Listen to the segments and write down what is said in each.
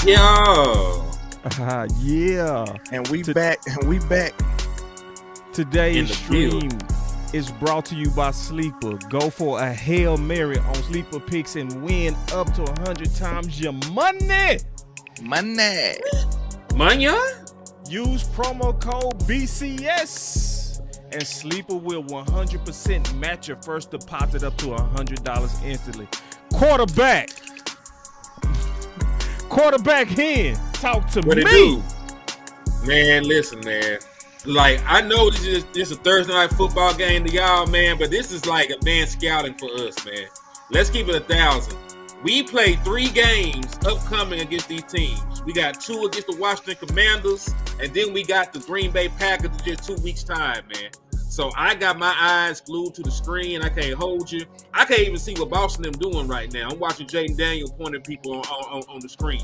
Yo. Yeah. And we back. Today's stream is brought to you by Sleeper. Go for a Hail Mary on Sleeper picks and win up to 100 times your money. Money. Use promo code BCS and Sleeper will 100% match your first deposit up to $100 instantly. Quarterback hen, talk to what me. It do? Man, listen, man. Like, I know this is a Thursday night football game to y'all, man, but this is like advanced scouting for us, man. Let's keep it 1,000. We play 3 games upcoming against these teams. We got 2 against the Washington Commanders, and then we got the Green Bay Packers in just 2 weeks' time, man. So I got my eyes glued to the screen. I can't hold you. I can't even see what Boston them doing right now. I'm watching Jaden Daniel pointing people on the screen.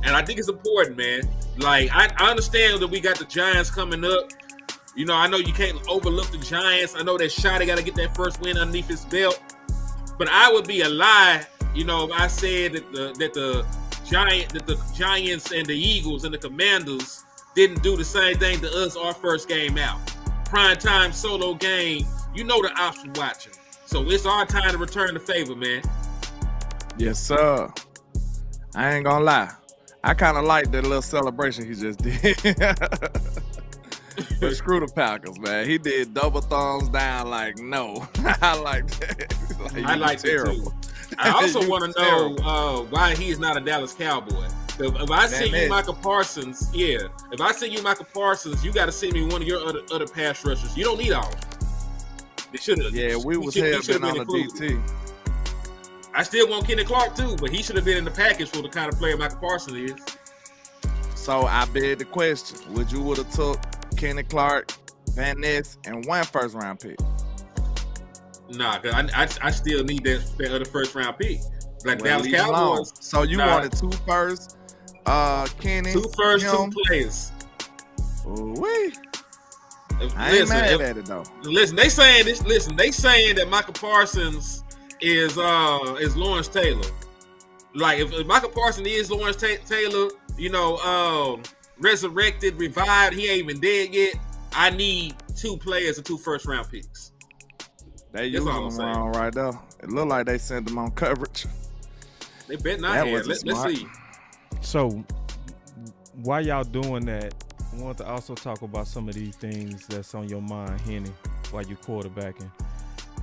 And I think it's important, man. Like, I understand that we got the Giants coming up. You know, I know you can't overlook the Giants. I know that Shotty got to get that first win underneath his belt. But I would be a lie, you know, if I said that the Giants and the Eagles and the Commanders didn't do the same thing to us our first game out. Prime time solo game, you know the ops watching. So it's our time to return the favor, man. Yes, sir. I ain't gonna lie. I kind of like that little celebration he just did. But screw the Packers, man. He did double thumbs down like, no. I like that. I like that too. I also want to know why he is not a Dallas Cowboy. If I send you Michael Parsons, if I send you Michael Parsons, you got to send me one of your other pass rushers. You don't need all. They should have. Yeah, we was been on the DT. I still want Kenny Clark too, but he should have been in the package for the kind of player Michael Parsons is. So I beg the question: would you would have took Kenny Clark, Van Ness, and 1 first-round pick? Nah, cause I still need that other first-round pick. Like Dallas Cowboys. Long. So you wanted 2 first, Kenny, 2 first, 2 players. Ooh-wee. I ain't mad at it though. Listen, they saying that Michael Parsons is Lawrence Taylor. Like if Michael Parsons is Lawrence Taylor, you know, resurrected, revived, he ain't even dead yet. I need 2 players and 2 first-round picks. They using them wrong right there. It look like they sent them on coverage. They bet not. Let's see. So while y'all doing that, I want to also talk about some of these things that's on your mind, Henny, while you're quarterbacking.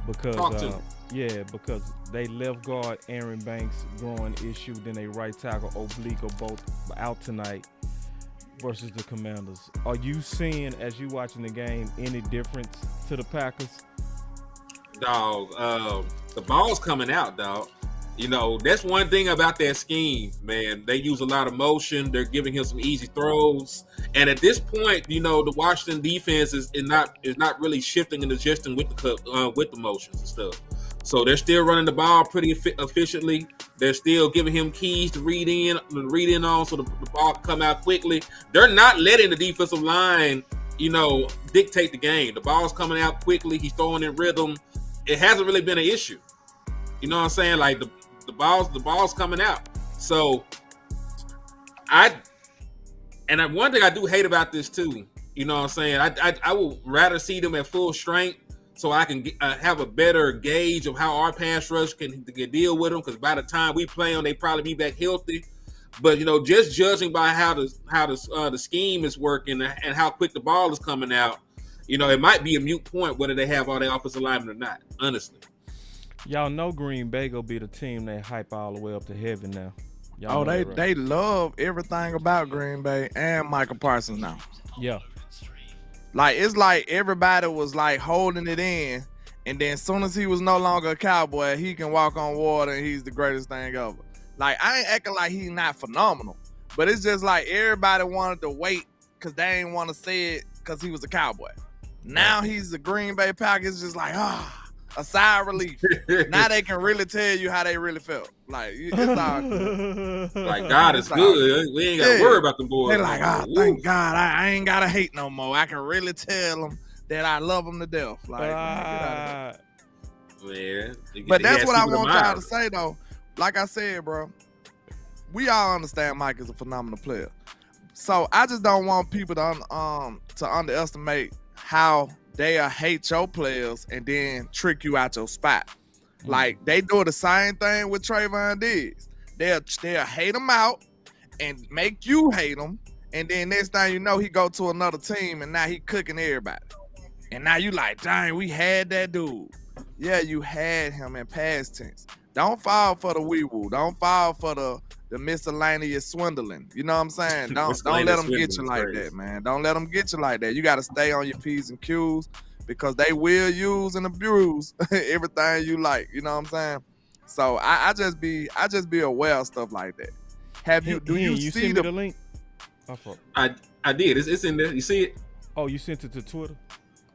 Because they left guard Aaron Banks groin issue, then they right tackle oblique are both out tonight versus the Commanders. Are you seeing, as you watching the game, any difference to the Packers? Dog, the ball's coming out, dog. You know, that's one thing about that scheme, man. They use a lot of motion. They're giving him some easy throws. And at this point, you know, the Washington defense is not really shifting and adjusting with the motions and stuff. So they're still running the ball pretty efficiently. They're still giving him keys to read in on so the ball can come out quickly. They're not letting the defensive line, you know, dictate the game. The ball's coming out quickly. He's throwing in rhythm. It hasn't really been an issue. You know what I'm saying? Like the ball's coming out. So one thing I do hate about this too, you know what I'm saying? I would rather see them at full strength so I can have a better gauge of how our pass rush can deal with them. Because by the time we play them, they probably be back healthy. But you know, just judging by how the scheme is working and how quick the ball is coming out, you know, it might be a moot point whether they have all their offensive linemen or not. Honestly. Y'all know Green Bay gonna be the team they hype all the way up to heaven now. They love everything about Green Bay and Michael Parsons now. Yeah. Like, it's like everybody was like holding it in, and then as soon as he was no longer a Cowboy, he can walk on water and he's the greatest thing ever. Like, I ain't acting like he's not phenomenal, but it's just like everybody wanted to wait because they ain't want to say it because he was a Cowboy. Now he's the Green Bay Packers, it's just like, a sigh of relief. Now they can really tell you how they really felt. Like, it's all good. Like, God is good. We ain't got to worry about them boys. They're like, thank God. I ain't got to hate no more. I can really tell them that I love them to death. Like, get out of here. Man, but that's what I want y'all to say, though. Like I said, bro, we all understand Mike is a phenomenal player. So I just don't want people to underestimate how they'll hate your players and then trick you out your spot. Like they do the same thing with Trayvon Diggs. They'll hate him out and make you hate him. And then next thing you know, he go to another team and now he cooking everybody. And now you like, dang, we had that dude. Yeah, you had him in past tense. Don't fall for the wee-woo. Don't fall for the miscellaneous swindling. You know what I'm saying? Don't let them get you like that, man. Don't let them get you like that. You got to stay on your P's and Q's because they will use and abuse everything you like. You know what I'm saying? So I just be aware of stuff like that. Do you see the link? I did. It's in there. You see it? Oh, you sent it to Twitter?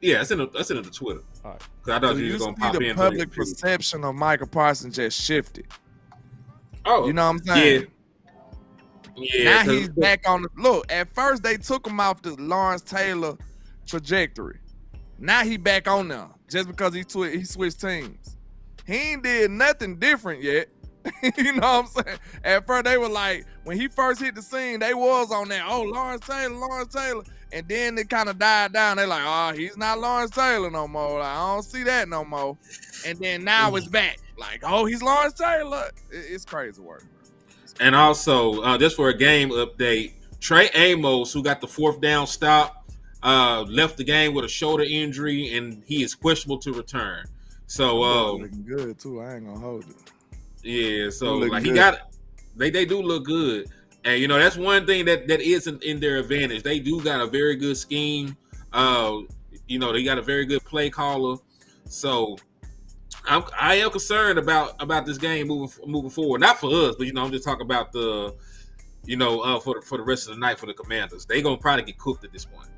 Yeah, I sent it to Twitter. All right. I thought you was gonna pop in. The public perception of Michael Parsons just shifted. Oh, you know what I'm saying? Yeah. Now he's back on the look. At first they took him off the Lawrence Taylor trajectory. Now he back on there just because he switched teams. He ain't did nothing different yet. You know what I'm saying? At first they were like, when he first hit the scene, they was on there. Oh, Lawrence Taylor. And then it kind of died down. They're like, oh, he's not Lawrence Taylor no more. Like, I don't see that no more. And then now it's back. Like, oh, he's Lawrence Taylor. It's crazy work. And also, just for a game update, Trey Amos, who got the 4th down stop, left the game with a shoulder injury, and he is questionable to return. So looking good too. I ain't gonna hold it. Yeah, so like they do look good. And you know, that's one thing that isn't in their advantage. They do got a very good scheme. You know, they got a very good play caller. So I am concerned about this game moving forward. Not for us, but you know, I'm just talking about the, you know, for the rest of the night for the Commanders. They gonna probably get cooked at this point.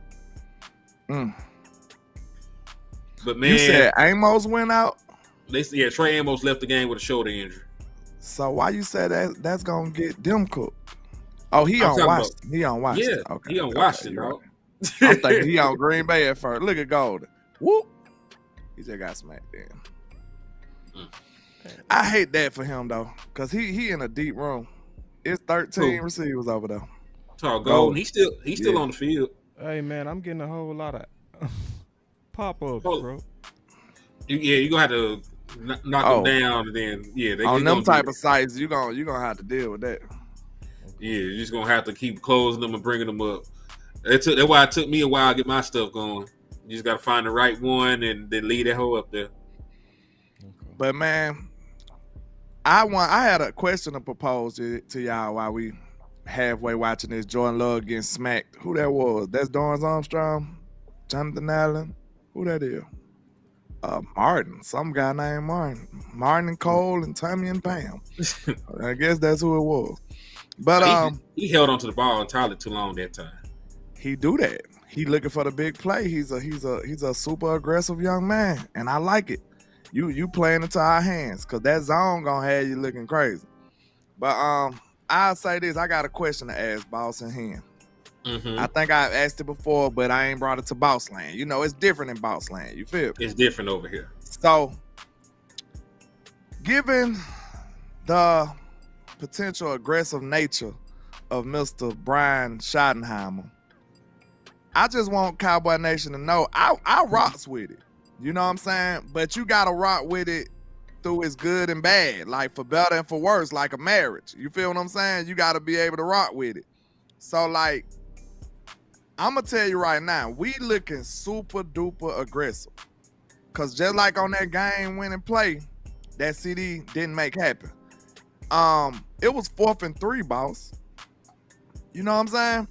But man, you said Amos went out. Trey Amos left the game with a shoulder injury. So why you said that's gonna get them cooked? Oh, he on Washington. He on Washington. Yeah, okay, he on Washington, bro. I'm thinking he on Green Bay at first. Look at Golden. Whoop. He just got smacked in. I hate that for him though, cause he in a deep room. It's 13 receivers over there. Tall Golden. He's still on the field. Hey man, I'm getting a whole lot of pop-ups, bro. You gonna have to knock them down, and then they on them type of sites, you gonna have to deal with that. Yeah, you're just gonna have to keep closing them and bringing them up. That's why it took me a while to get my stuff going. You just gotta find the right one and then leave that hoe up there. But man, I had a question to propose to y'all while we halfway watching this. Jordan Love getting smacked. Who that was? That's Dorrance Armstrong, Jonathan Allen. Who that is? Martin, some guy named Martin. Martin and Cole and Tommy and Pam. I guess that's who it was. But he held onto the ball entirely too long that time. He do that. He looking for the big play. He's a super aggressive young man, and I like it. You playing into our hands because that zone gonna have you looking crazy. But I'll say this: I got a question to ask Boss and Hen. Mm-hmm. I think I've asked it before, but I ain't brought it to Boss Land. You know, it's different in Boss Land. You feel me? It's different over here. So, given the potential aggressive nature of Mr. Brian Schottenheimer, I just want Cowboy Nation to know I rocks with it. You know what I'm saying? But you gotta rock with it through its good and bad, like for better and for worse, like a marriage. You feel what I'm saying? You gotta be able to rock with it. So like, I'm gonna tell you right now, we looking super duper aggressive. Cause just like on that game winning play, that CD didn't make happen. It was 4th and 3, boss. You know what I'm saying?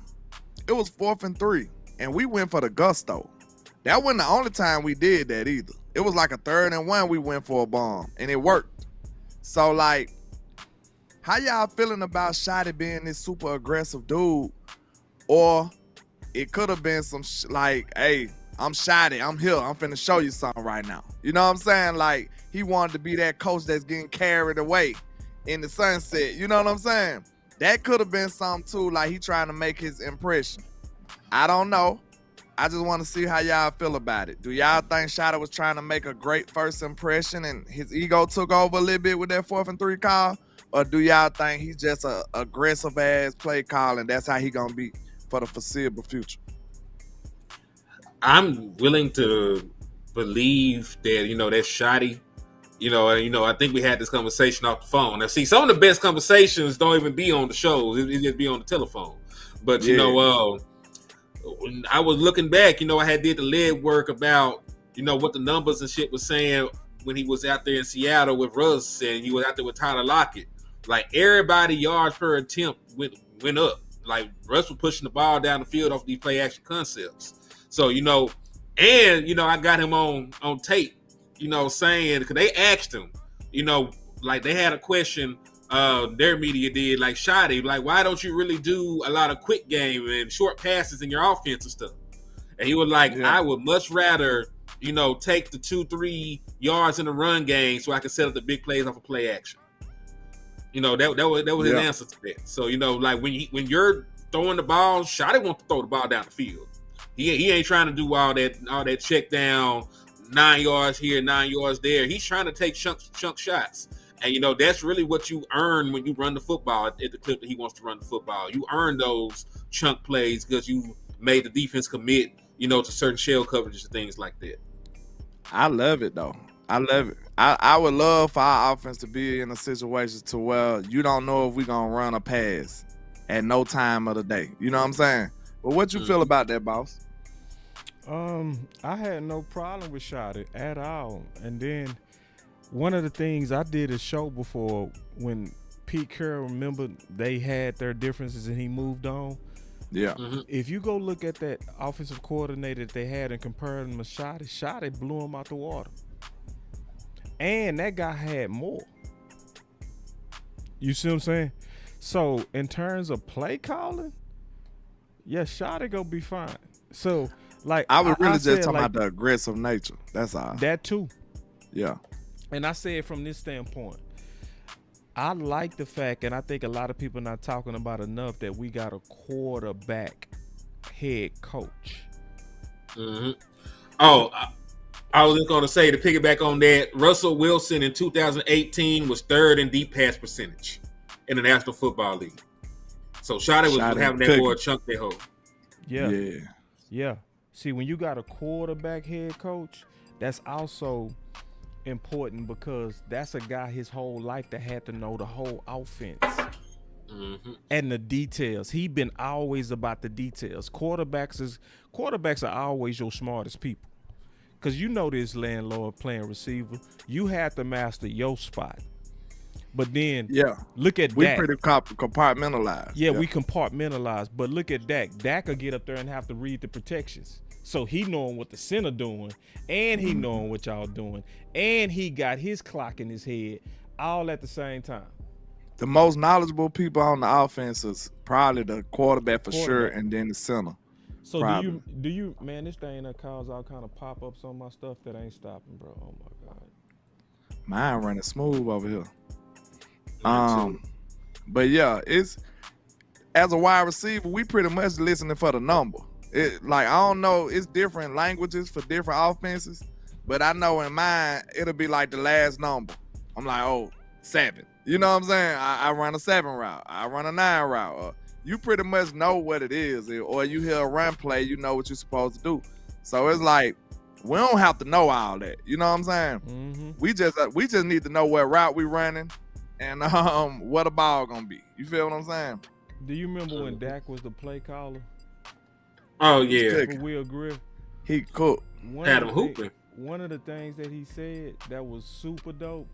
It was 4th and 3, and we went for the gusto. That wasn't the only time we did that either. It was like a 3rd and 1 we went for a bomb, and it worked. So like, how y'all feeling about Shotty being this super aggressive dude? Or it could have been some like, hey, I'm Shotty, I'm here, I'm finna show you something right now. You know what I'm saying? Like, he wanted to be that coach that's getting carried away in the sunset. You know what I'm saying? That could have been something too, like he trying to make his impression. I don't know. I just want to see how y'all feel about it. Do y'all think Shotty was trying to make a great first impression and his ego took over a little bit with that 4th and 3 call? or do y'all think he's just a aggressive ass play call and that's how he gonna be for the foreseeable future? I'm willing to believe that that's shoddy. I think we had this conversation off the phone. Now, see, some of the best conversations don't even be on the shows; it just be on the telephone. But when I was looking back, I had did the lead work about what the numbers and shit was saying when he was out there in Seattle with Russ and he was out there with Tyler Lockett. Like everybody yards per attempt went up. Like Russ was pushing the ball down the field off these play action concepts. So I got him on tape, saying, because they asked him, like they had a question. Their media did, like Shoddy, like, why don't you really do a lot of quick game and short passes in your offense and stuff? And he was like, I would much rather, take the 2-3 yards in the run game so I can set up the big plays off of play action. That was his answer to that. So, like when you're throwing the ball, Shoddy wants to throw the ball down the field. He ain't trying to do all that check down, 9 yards here, 9 yards there. He's trying to take chunk shots. And, that's really what you earn when you run the football at the clip that he wants to run the football. You earn those chunk plays because you made the defense commit, to certain shell coverages and things like that. I love it, though. I love it. I would love for our offense to be in a situation to where you don't know if we're going to run a pass at no time of the day. You know what I'm saying? But what you feel about that, boss? I had no problem with Shoddy at all. And then one of the things I did a show before when Pete Carroll, remember they had their differences and he moved on. Yeah. Mm-hmm. If you go look at that offensive coordinator that they had and compare him to Shoddy blew him out the water. And that guy had more. You see what I'm saying? So in terms of play calling, Shoddy gonna be fine. So like I was really just talking about the aggressive nature. That's all. That too. Yeah. And I say it from this standpoint. I like the fact, and I think a lot of people not talking about enough, that we got a quarterback head coach. Mm-hmm. Oh, I was just going to say, to piggyback on that, Russell Wilson in 2018 was third in deep pass percentage in the National Football League. So Shoddy was having that boy chunk their hole. Yeah. See, when you got a quarterback head coach, that's also important because that's a guy his whole life that had to know the whole offense and the details. He been always about the details. Quarterbacks are always your smartest people because this Landlord playing receiver. You have to master your spot. But then look at Dak. We pretty compartmentalized. Yeah, we compartmentalized. But look at Dak. Dak will get up there and have to read the protections. So he knowing what the center doing, and he knowing what y'all doing, and he got his clock in his head all at the same time. The most knowledgeable people on the offense is probably the quarterback for sure, and then the center. So do you man, this thing that cause all kind of pop-ups on my stuff that ain't stopping, bro. Oh my God. Mine running smooth over here. But it's as a wide receiver, we pretty much listening for the number. I don't know, it's different languages for different offenses, but I know in mine, it'll be like the last number. I'm like, 7. You know what I'm saying? I run a 7 route. I run a 9 route. You pretty much know what it is. Or you hear a run play, you know what you're supposed to do. So it's like, we don't have to know all that. You know what I'm saying? Mm-hmm. We just need to know what route we running and what the ball gonna be. You feel what I'm saying? Do you remember when Dak was the play caller? Oh yeah, for Will Griff. He cooked. Adam Hooper. One of the things that he said that was super dope.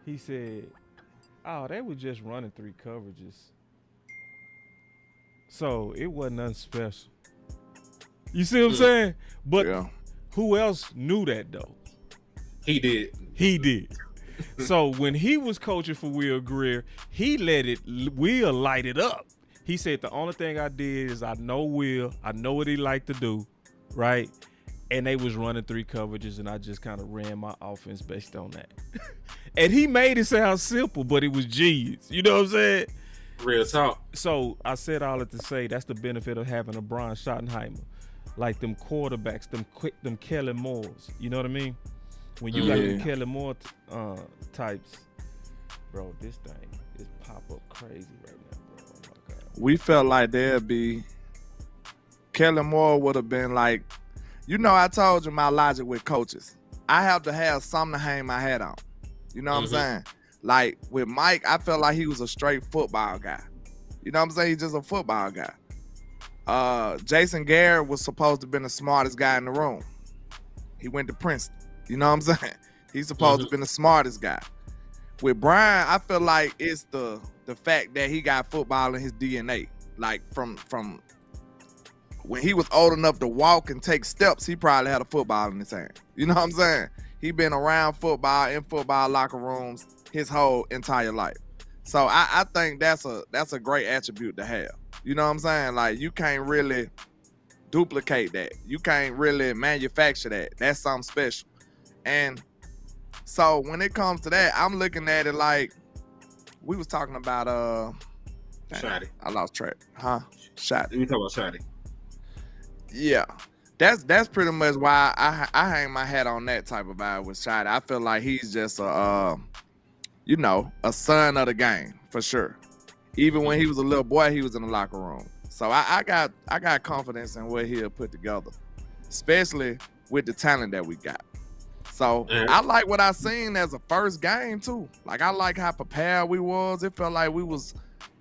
He said, "Oh, they were just running 3 coverages, so it wasn't nothing special." You see what I'm saying? But who else knew that though? He did. So when he was coaching for Will Grier, he let Will light it up. He said, the only thing I did is I know Will, I know what he liked to do, right? And they was running 3 coverages, and I just kind of ran my offense based on that. And he made it sound simple, but it was genius. You know what I'm saying? Real talk. So I said all that to say that's the benefit of having a Brian Schottenheimer. Like them quarterbacks, them Kellen Moores. You know what I mean? When you got them Kellen Moore types, Bro, this thing is pop up crazy right now, bro. Oh my god. We felt like there'd be Kellen Moore would have been like, I told you my logic with coaches. I have to have something to hang my hat on. You know what I'm saying? Like with Mike, I felt like he was a straight football guy. You know what I'm saying? He's just a football guy. Jason Garrett was supposed to have been the smartest guy in the room. He went to Princeton. You know what I'm saying? He's supposed to have been the smartest guy. With Brian, I feel like it's the fact that he got football in his DNA. Like from when he was old enough to walk and take steps, he probably had a football in his hand. You know what I'm saying? He been around football, in football locker rooms his whole entire life. So I think that's a great attribute to have. You know what I'm saying? Like you can't really duplicate that. You can't really manufacture that. That's something special. And so when it comes to that, I'm looking at it like we was talking about Shotty. I lost track. Huh? Shotty. We talk about Shotty. Yeah. That's pretty much why I hang my hat on that type of vibe with Shotty. I feel like he's just a son of the game for sure. Even when he was a little boy, he was in the locker room. So I got confidence in what he'll put together, especially with the talent that we got. So I like what I seen as a first game too. Like I like how prepared we was. It felt like we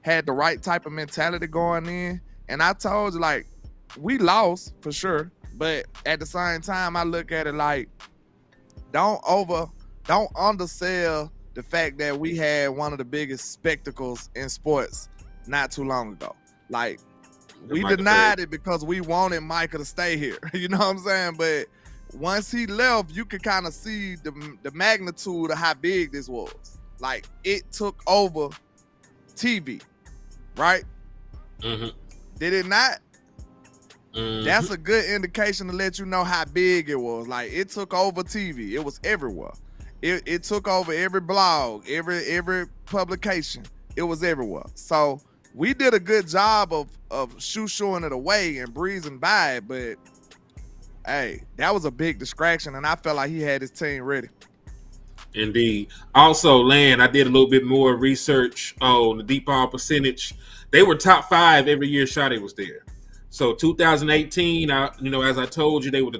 had the right type of mentality going in. And I told you, like, we lost for sure. But at the same time, I look at it like, don't undersell the fact that we had one of the biggest spectacles in sports not too long ago. Like, we denied it because we wanted Micah to stay here. You know what I'm saying? But once he left, you could kind of see the magnitude of how big this was. Like, it took over TV, right? Did it not? That's a good indication to let you know how big it was. Like, it took over TV. It was everywhere. It took over every blog, every publication. It was everywhere. So we did a good job of shooing it away and breezing by it, but hey, that was a big distraction, and I felt like he had his team ready. Indeed. Also, Land, I did a little bit more research on the deep ball percentage. They were top 5 every year Shotty was there. So 2018, as I told you, they were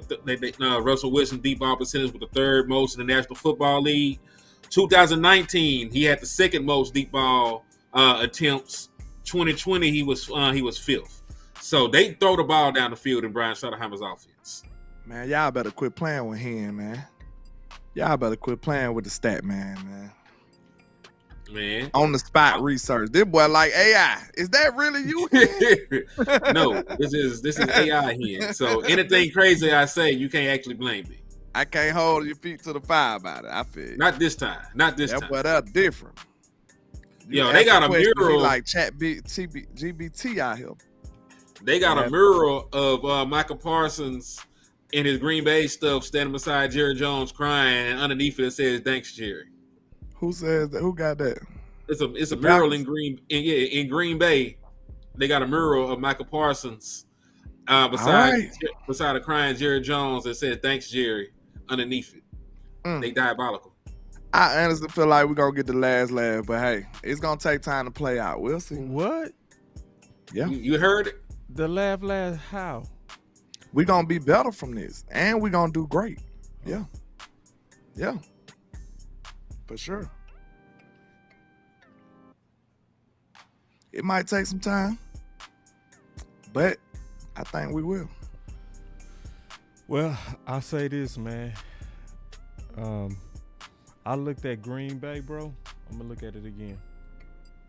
Russell Wilson deep ball percentage was the 3rd most in the National Football League. 2019, he had the 2nd most deep ball attempts. 2020, he was 5th. So they throw the ball down the field in Brian Schottenheimer's offense. Man, y'all better quit playing with him, man. Y'all better quit playing with the stat man. On the spot research. This boy like AI. Is that really you? No, this is AI here. So anything crazy I say, you can't actually blame me. I can't hold your feet to the fire about it. I feel. Not this time. That but that's different. They got a mural like GBT out here. They got a mural of Michael Parsons in his Green Bay stuff standing beside Jerry Jones crying, and underneath it says "Thanks, Jerry." Who says that? Who got that? It's a mural in Green Bay. They got a mural of Michael Parsons beside a crying Jerry Jones that said "Thanks, Jerry" underneath it. They diabolical. I honestly feel like we're gonna get the last laugh, but hey, it's gonna take time to play out. We'll see. What? Yeah. You heard it? The laugh how? We're gonna be better from this, and we're gonna do great. Yeah. Yeah. For sure. It might take some time, but I think we will. Well, I'll say this, man. I looked at Green Bay, bro. I'm gonna look at it again.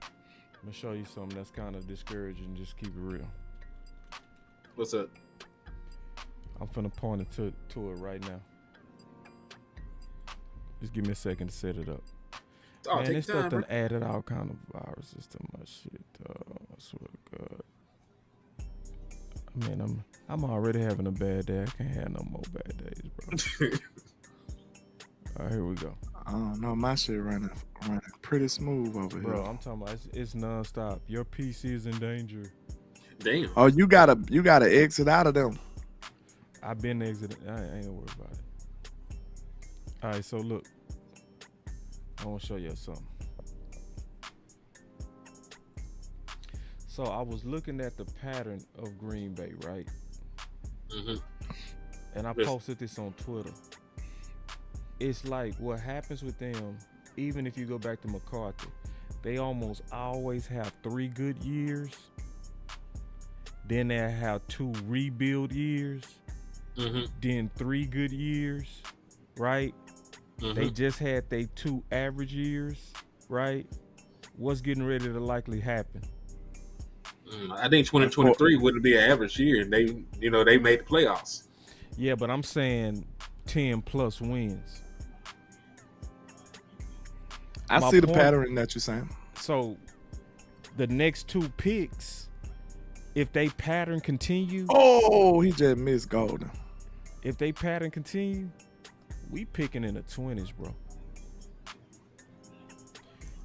I'm gonna show you something that's kind of discouraging. Just keep it real. What's up? I'm finna point it to it right now. Just give me a second to set it up. Man, this stuff done added all kind of viruses to my shit, dog. I swear to God. I mean, I'm already having a bad day. I can't have no more bad days, bro. All right, here we go. I don't know, my shit running pretty smooth over here. Bro, I'm talking about it's nonstop. Your PC is in danger. Damn. Oh, you gotta exit out of them. I've been exiting. I ain't gonna worry about it. All right, so look. I want to show you something. So I was looking at the pattern of Green Bay, right? Mm-hmm. And I Yes. posted this on Twitter. It's like what happens with them, even if you go back to McCarthy, they almost always have 3 good years. Then they have 2 rebuild years. Mm-hmm. Then 3 good years, right? Mm-hmm. They just had they 2 average years, right? What's getting ready to likely happen? I think 2023 wouldn't be an average year. They made the playoffs. Yeah, but I'm saying 10 plus wins. I My see the point- pattern that you're saying. So the next 2 picks, if they pattern continue, Oh, he just missed Golden. if they pattern continue, we picking in the 20s, bro.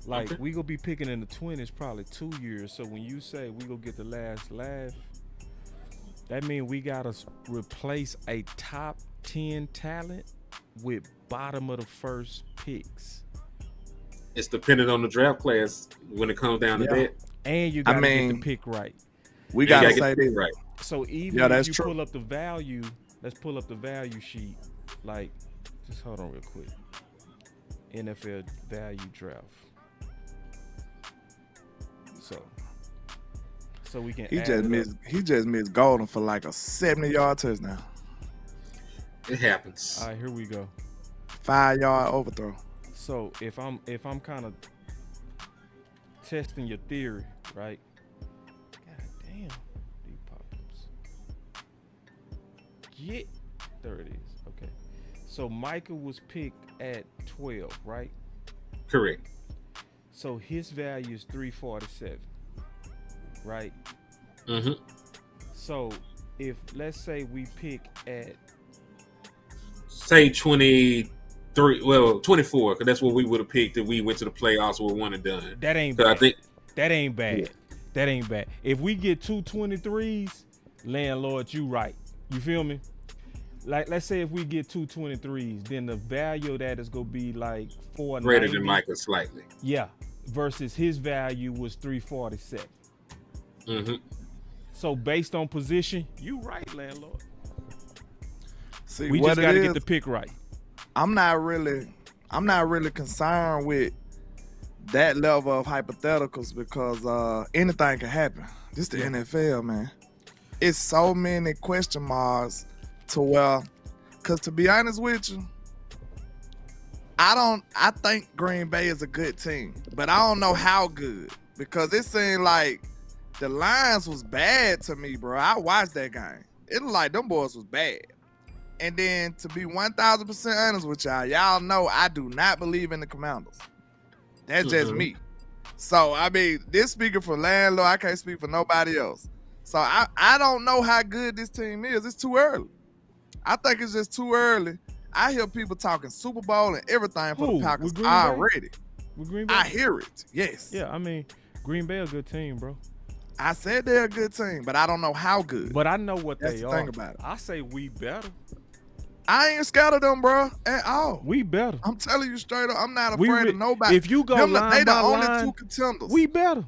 Like, Okay. we gonna be picking in the 20s probably 2 years. So when you say we gonna get the last laugh, that means we gotta replace a top 10 talent with bottom of the first picks. It's dependent on the draft class when it comes down to Yeah. that. And you gotta get mean, the pick right. We You gotta gotta say get the this. right. So even Yeah, if that's you true. pull up the value, let's pull up the value sheet. Like, just hold on real quick. NFL value draft. So we can He add just it up. missed. He just missed Golden for like a 70-yard touchdown, It happens. All right, here we go. 5-yard overthrow. So if I'm kind of testing your theory, right? God damn, these pop-ups. There it is. Okay. So Michael was picked at 12, right? Correct. So his value is 347, right? Mm-hmm. So if let's say we pick at Say 23, 24, because that's what we would have picked if we went to the playoffs with one and done. that ain't 'Cause I bad. think That ain't bad. That ain't bad. If we get 2 23s, landlord, you right. You feel me? Like, let's say if we get 2 23s, then the value of that is gonna be like 490. greater than Michael slightly. Yeah. Versus his value was 347. Mm-hmm. So based on position, you right, landlord. See, We what just it gotta is, get the pick right. I'm not really concerned with that level of hypotheticals because anything can happen. This the NFL, man. It's so many question marks to where, because to be honest with you, I think Green Bay is a good team, but I don't know how good, because it seemed like the Lions was bad to me, bro. I watched that game. It looked like them boys was bad. And then to be 1,000% honest with y'all know I do not believe in the Commanders. That's just me. So, I mean, this speaking for Landlord, I can't speak for nobody else. So, I don't know how good this team is. It's too early. I think it's just too early. I hear people talking Super Bowl and everything for Who? the Packers With Green Bay? already. With Green Bay? I hear it. Yes. Yeah, I mean, Green Bay a good team, bro. I said they're a good team, but I don't know how good. But I know what That's they the are. thing about it. I say we better. I ain't scared of them, bro, at all. We better. I'm telling you straight up, I'm not We afraid re- of nobody. If you go Them, line they the by only line, 2 contenders. we better.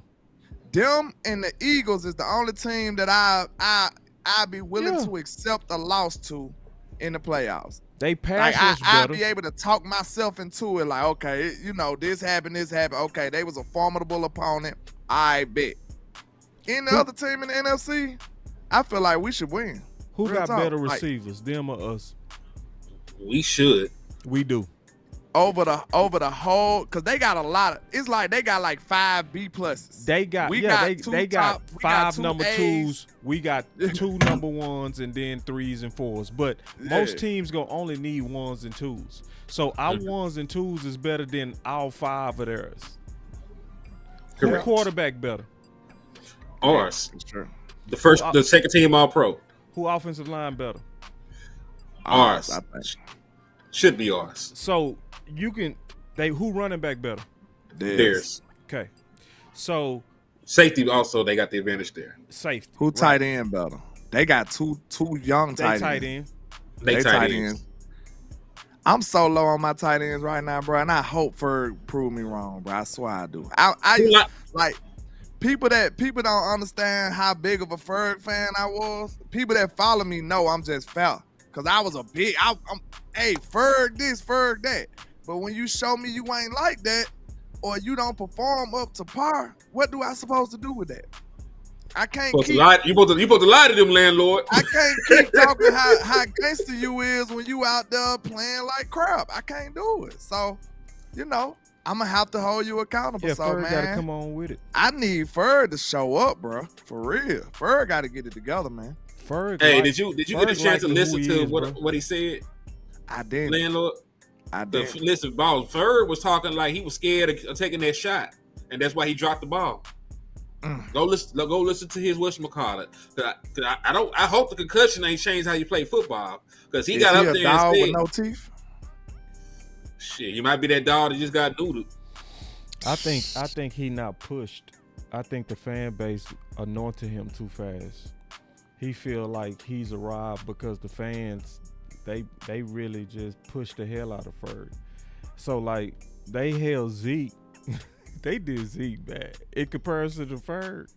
Them and the Eagles is the only team that I'd be willing Yeah. to accept a loss to in the playoffs. They Like pass rush I'd better. be able to talk myself into it. Like, okay, this happened. Okay, they was a formidable opponent. I bet. Any other team in the NFC, I feel like we should win. Who Real got talk. better Like, receivers, them or us? We should. We do. over the whole, because they got a lot of. It's like they got like 5 B pluses. They got We yeah, got two they got top- we 5 got 2 number A's. 2s. We got 2 number 1s and then 3s and 4s. But most Yeah. teams gonna only need 1s and 2s. So our 1s and 2s is better than all 5 of theirs. Who Correct. quarterback better? Ours. Sure. The second team All Pro. Who offensive line better? Ours. I think. Should be ours. So you can who running back better? Theirs. Okay. So Safety also, they got the advantage there. safety. Who right? tight end better? They got two young They tight tight ends. end. They tight ends. I'm so low on my tight ends right now, bro, and I hope Ferg prove me wrong, bro. I swear I do. I like people don't understand how big of a Ferg fan I was. People that follow me know I'm just fat. Cause I was hey, Ferg this, Ferg that. But when you show me you ain't like that, or you don't perform up to par, what do I supposed to do with that? I can't keep. You supposed to lie to them, landlord. I can't keep talking how gangster you is when you out there playing like crap. I can't do it. So, I'm gonna have to hold you accountable. Yeah, so, Ferg man, gotta come on with it. I need Ferg to show up, bro. For real. Ferg got to get it together, man. Ferg. Hey, did you get a chance to listen to what he said? I did. Landlord. I did. Listen, boss. Ferg was talking like he was scared of taking that shot, and that's why he dropped the ball. Go listen to his whatchamacallit. I hope the concussion ain't changed how you play football. Because he got up there dog and said, with no teeth. Shit, you might be that dog that just got noodled. I think he not pushed. I think the fan base anointed him too fast. He feel like he's arrived because the fans they really just pushed the hell out of Ferg. So like they held Zeke. They did Zeke bad in comparison to Ferg.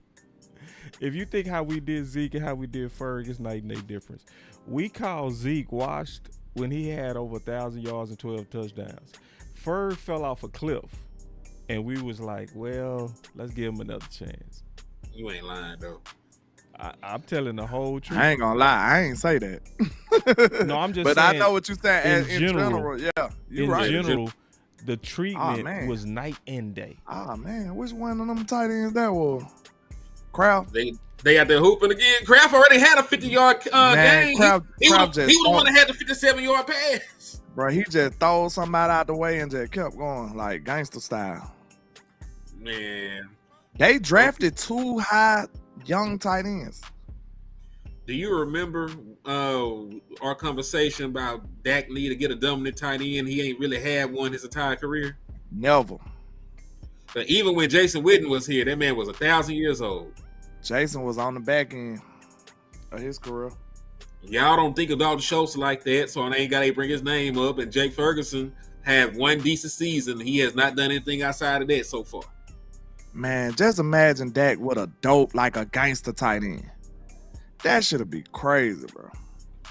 If you think how we did Zeke and how we did Ferg, it's night and day difference. We called Zeke washed when he had over 1,000 yards and 12 touchdowns. Ferg fell off a cliff, and we was like, well, let's give him another chance. You ain't lying, though. I'm telling the whole truth. I ain't gonna lie. I ain't say that. No, I'm just but saying. I know what you're saying. In general, yeah. You're right. In general, the treatment was night and day. Oh, man. Which one of them tight ends that was? Kraft? They out there hooping again. Kraft already had a 50-yard game. Kraft he was the one that had the 57-yard pass. Bro, he just threw somebody out the way and just kept going like gangster style. Man. They drafted 2 high young tight ends. Do you remember our conversation about Dak need to get a dominant tight end? He ain't really had one his entire career. Never. But even when Jason Witten was here, that man was 1,000 years old. Jason was on the back end of his career. Y'all don't think about the Schultz like that, so I ain't got to bring his name up. And Jake Ferguson had one decent season. He has not done anything outside of that so far. Man, just imagine Dak with a dope, like a gangster tight end. That should be crazy, bro.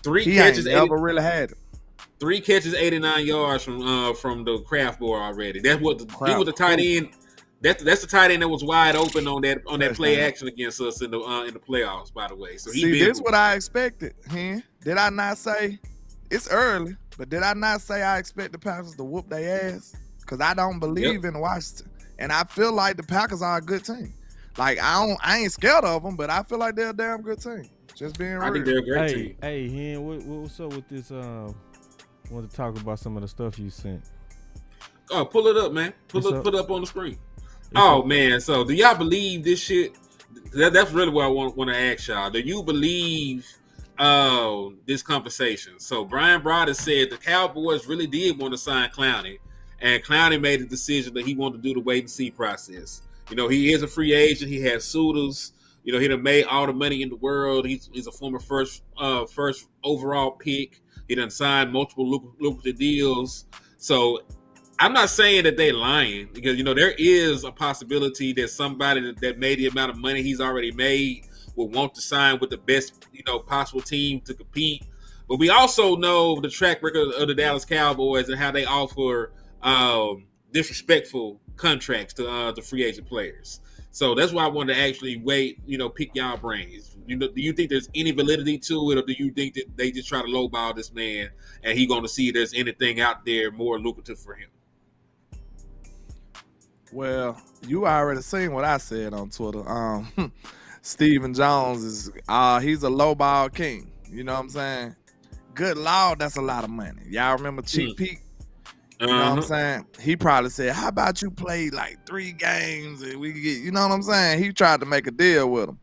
3 catches, never really had it. 3 catches, 89 yards from the Kraft board already. That's what he was the tight end. That's the tight end that was wide open on that play action against us in the playoffs. By the way, so this is what I expected. Did I not say it's early? But did I not say I expect the Packers to whoop their ass? Because I don't believe in Washington, and I feel like the Packers are a good team. Like I ain't scared of them, but I feel like they're a damn good team. Just being real. I think they're a great team. Hey, Hen, what's up with this? Want to talk about some of the stuff you sent? Oh, pull it up, man. Put it up on the screen. Man, so do y'all believe this shit? That's really what I want to ask y'all. Do you believe this conversation? So Brian Broaddus said the Cowboys really did want to sign Clowney, and Clowney made the decision that he wanted to do the wait and see process. He is a free agent. He has suitors. He done made all the money in the world. He's a former first overall pick. He done signed multiple lucrative deals. So I'm not saying that they're lying because, there is a possibility that somebody that made the amount of money he's already made will want to sign with the best, possible team to compete. But we also know the track record of the Dallas Cowboys and how they offer disrespectful contracts to the free agent players. So that's why I wanted to actually pick y'all brains. Do you think there's any validity to it, or do you think that they just try to lowball this man and he's going to see if there's anything out there more lucrative for him? Well, you already seen what I said on Twitter. Stephen Jones is he's a lowball king. You know what I'm saying? Good Lord, that's a lot of money. Y'all remember Cheap Pete? You know what I'm saying? He probably said, how about you play like 3 games and we can get, you know what I'm saying? He tried to make a deal with him.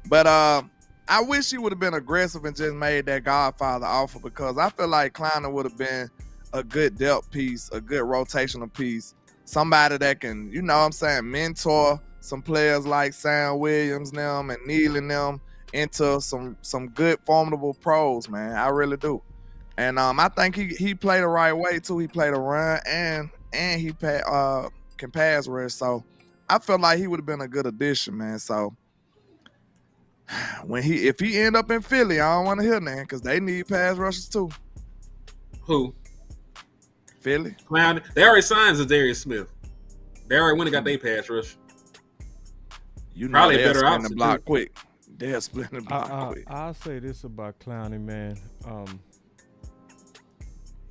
But I wish he would have been aggressive and just made that Godfather offer, because I feel like Clowney would have been a good depth piece, a good rotational piece, somebody that can, you know what I'm saying, mentor some players like Sam Williams them and kneeling them into some good formidable pros, man. I really do. And I think he played the right way too. He played a run and he can pass rush. So I felt like he would have been a good addition, man. So if he end up in Philly, I don't want to hear that because they need pass rushers too. Who? Philly. Clown. They already signed Zadarius Smith. They already went and got their pass rush. You know Probably they're better splitting the option, block too. quick. They're splitting the block quick. I'll say this about Clowney, man.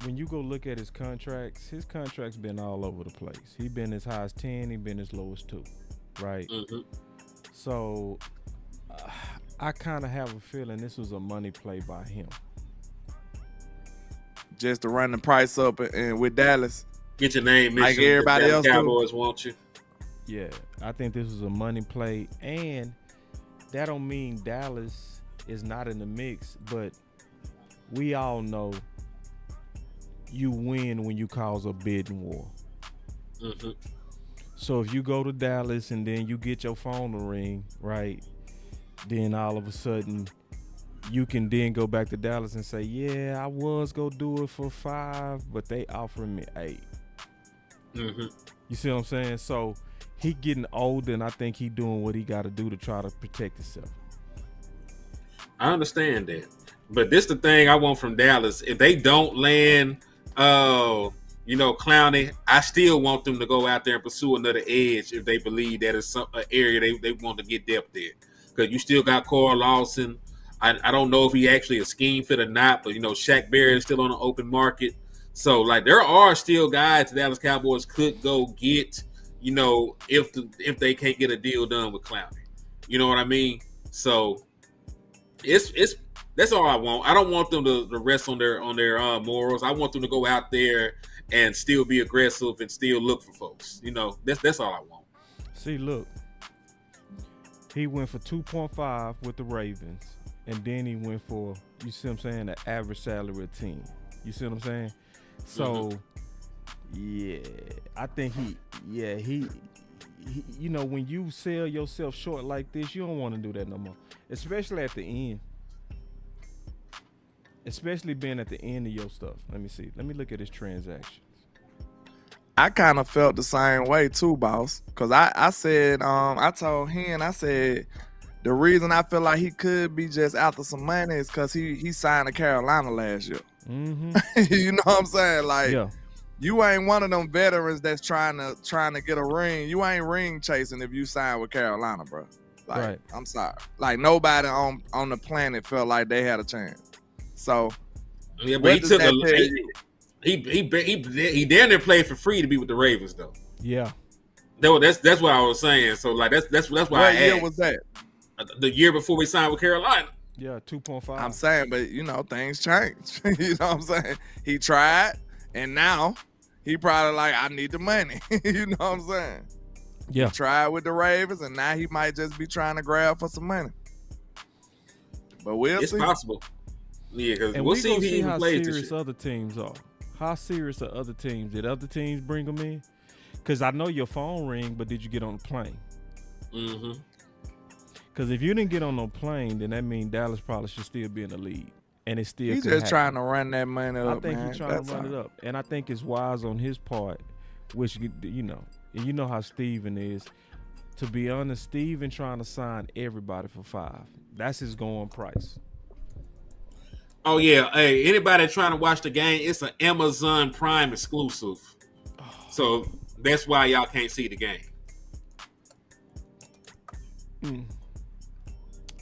When you go look at his contract's been all over the place. He been as high as 10, he been as low as 2, right? Mm-hmm. So I kind of have a feeling this was a money play by him. Just to run the price up and with Dallas. Get your name mentioned. Like everybody The else do. Cowboys want you. Yeah, I think this was a money play, and that don't mean Dallas is not in the mix, but we all know you win when you cause a bidding war. Mm-hmm. So if you go to Dallas and then you get your phone to ring, right, then all of a sudden you can then go back to Dallas and say, yeah, I was going to do it for 5, but they offering me 8. Mm-hmm. You see what I'm saying? So he getting older, and I think he doing what he got to do to try to protect himself. I understand that. But this the thing I want from Dallas. If they don't land, Clowney, I still want them to go out there and pursue another edge if they believe that is an area they want to get depth there. Because you still got Carl Lawson. I don't know if he actually a scheme fit or not, but, Shaq Barrett is still on the open market. So, there are still guys the Dallas Cowboys could go get, if they can't get a deal done with Clowney. You know what I mean? So, it's that's all I want. I don't want them to rest on their morals. I want them to go out there and still be aggressive and still look for folks. That's all I want. See, look, he went for 2.5 with the Ravens, and then he went for, you see what I'm saying, the average salary of 10. You see what I'm saying? So, yeah, I think he when you sell yourself short like this, you don't want to do that no more, especially at the end. Especially being at the end of your stuff. Let me see. Let me look at his transactions. I kind of felt the same way too, boss. Because I said, I told him, I said, the reason I feel like he could be just after some money is because he signed to Carolina last year. Mm-hmm. You know what I'm saying? Like, yeah. You ain't one of them veterans that's trying to get a ring. You ain't ring chasing if you sign with Carolina, bro. Like, right. I'm sorry. Like, nobody on the planet felt like they had a chance. So, yeah, but he took he damn near played for free to be with the Ravens, though. Yeah. That's what I was saying. So, that's why what I year asked. was that? The year before we signed with Carolina. Yeah, 2.5. I'm saying, but things change. You know what I'm saying? He tried, and now he probably like, I need the money. You know what I'm saying? Yeah. He tried with the Ravens, and now he might just be trying to grab for some money. But it's see. possible. Yeah, because and we'll see if he even how plays serious this shit. other teams are. How serious are other teams? Did other teams bring them in? Because I know your phone ring, but did you get on the plane? Mm-hmm. Because if you didn't get on no plane, then that means Dallas probably should still be in the lead. And it still He's just trying to run that money up, I think man. he's trying to run it up. And I think it's wise on his part, which, and you know how Steven is. To be honest, Steven trying to sign everybody for 5. That's his going price. Oh, yeah. Hey, anybody trying to watch the game, it's an Amazon Prime exclusive. So that's why y'all can't see the game.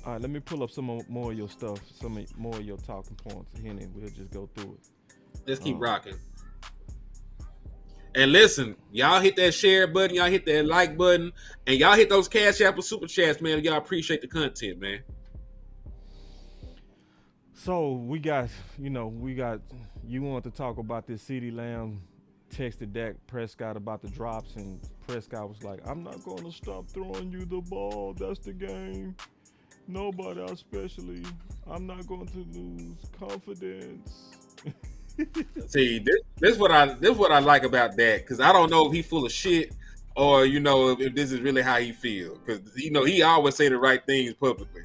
All right, let me pull up some more of your stuff, some more of your talking points here, and we'll just go through it. Let's keep rocking. And listen, y'all hit that share button, y'all hit that like button, and y'all hit those Cash App or Super Chats, man. Y'all appreciate the content, man. So we got, you want to talk about this CeeDee Lamb texted Dak Prescott about the drops, and Prescott was like, I'm not going to stop throwing you the ball. That's the game. Nobody, especially. I'm not going to lose confidence. See, this what I like about Dak, because I don't know if he's full of shit or if this is really how he feels, because he always say the right things publicly.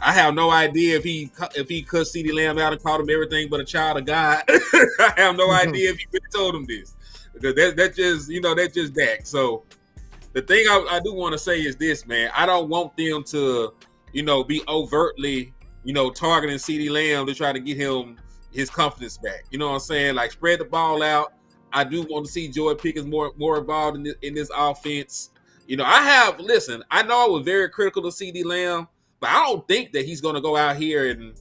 I have no idea if he cut CeeDee Lamb out and called him everything but a child of God. I have no idea if he really told him this, because that's just Dak. So The thing I do want to say is this, man. I don't want them to, be overtly, targeting CeeDee Lamb to try to get him his confidence back. You know what I'm saying? Like, spread the ball out. I do want to see George Pickens more involved in this offense. I know I was very critical of CeeDee Lamb, but I don't think that he's going to go out here and,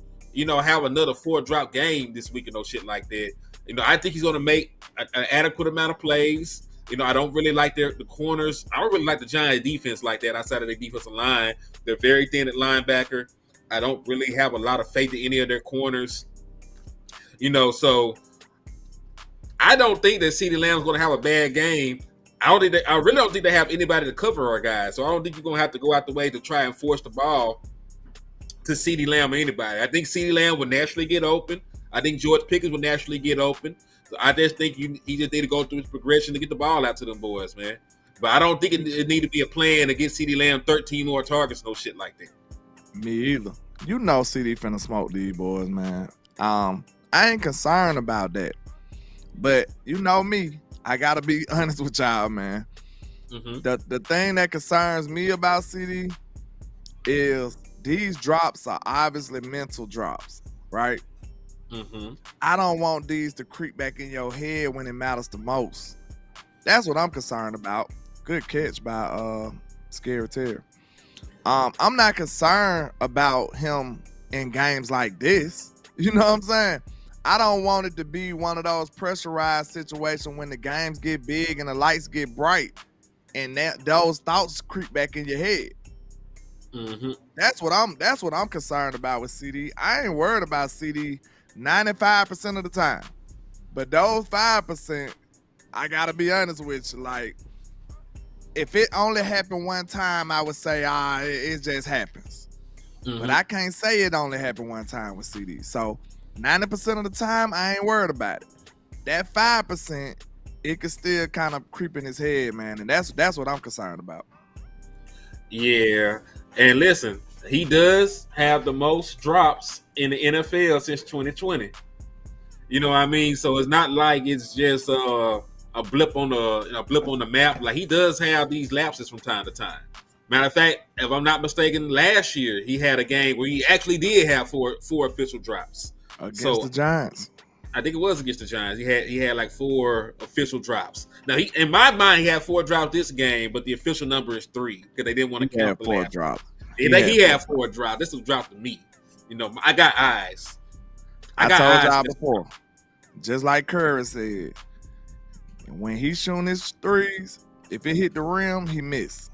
have another 4-drop game this week and no shit like that. I think he's going to make an adequate amount of plays. I don't really like the corners. I don't really like the Giants defense like that outside of their defensive line. They're very thin at linebacker. I don't really have a lot of faith in any of their corners. So I don't think that CeeDee Lamb's going to have a bad game. I really don't think they have anybody to cover our guys. So I don't think you're going to have to go out the way to try and force the ball to CeeDee Lamb or anybody. I think CeeDee Lamb will naturally get open. I think George Pickens will naturally get open. So I just think he just need to go through his progression to get the ball out to them boys, man. But I don't think it need to be a plan to get CeeDee Lamb 13 more targets, no shit like that. Me either. CD finna smoke these boys, man. I ain't concerned about that. But you know me, I gotta be honest with y'all, man. Mm-hmm. The thing that concerns me about CD is these drops are obviously mental drops, right? Mm-hmm. I don't want these to creep back in your head when it matters the most. That's what I'm concerned about. Good catch by Scary Terry. I'm not concerned about him in games like this. You know what I'm saying? I don't want it to be one of those pressurized situations when the games get big and the lights get bright and those thoughts creep back in your head. Mm-hmm. That's what I'm concerned about with CD. I ain't worried about CD 95% of the time, but those 5%, I gotta be honest with you. Like, if it only happened one time, I would say, it just happens. Mm-hmm. But I can't say it only happened one time with CD. So 90% of the time, I ain't worried about it. That 5%, it could still kind of creep in his head, man, and that's what I'm concerned about. Yeah, and listen, he does have the most drops in the NFL since 2020. You know what I mean? So it's not like it's just a blip on the map. Like, he does have these lapses from time to time. Matter of fact, if I'm not mistaken, last year he had a game where he actually did have four official drops against the Giants. I think it was against the Giants. He had like 4 official drops. Now, in my mind, he had 4 drops this game, but the official number is 3 because they didn't want to count the 4 drops. He had 4 drops. This was dropped to me. I got eyes. I told y'all before, just like Curry said, when he's shooting his threes, if it hit the rim, he missed.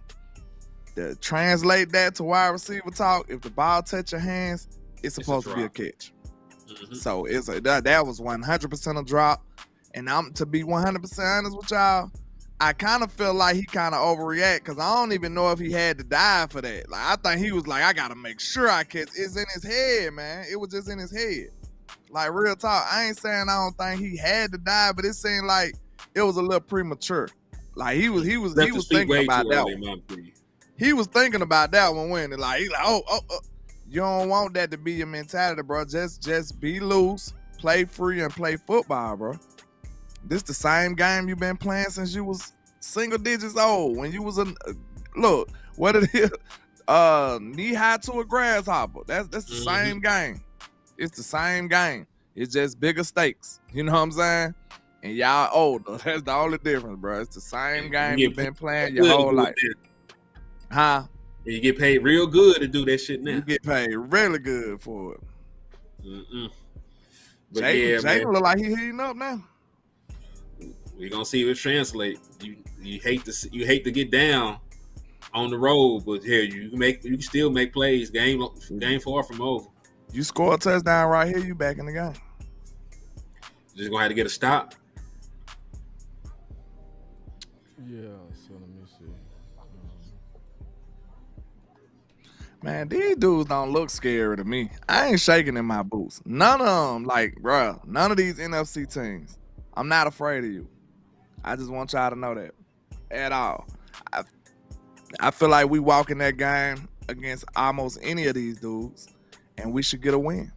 To translate that to wide receiver talk, if the ball touch your hands, it's supposed to be a catch. Mm-hmm. So that was 100% a drop. And I'm to be 100% honest with y'all, I kind of feel like he kind of overreact because I don't even know if he had to dive for that. Like, I think he was like, I gotta make sure I catch. It's in his head, man. It was just in his head. Like, real talk. I ain't saying I don't think he had to dive, but it seemed like it was a little premature. Like, he was thinking about that one. He was thinking about that one winning. Like, he's like, oh. You don't want that to be your mentality, bro. Just be loose, play free, and play football, bro. This the same game you've been playing since you was single digits old. When you was look, what it is, knee high to a grasshopper. That's the same game. It's the same game. It's just bigger stakes. You know what I'm saying? And y'all older. That's the only difference, bro. It's the same game you've been playing your whole life. Huh? You get paid real good to do that shit now. You get paid really good for it. But Jay look like he heating up now. We're gonna see if it translate. You hate to get down on the road, but here you can still make plays. Game far from over. You score a touchdown right here, you back in the game. Just gonna have to get a stop. Yeah, so let me see. Man, these dudes don't look scary to me. I ain't shaking in my boots. None of them, like, bro, none of these NFC teams. I'm not afraid of you. I just want y'all to know that at all. I feel like we walk in that game against almost any of these dudes, and we should get a win.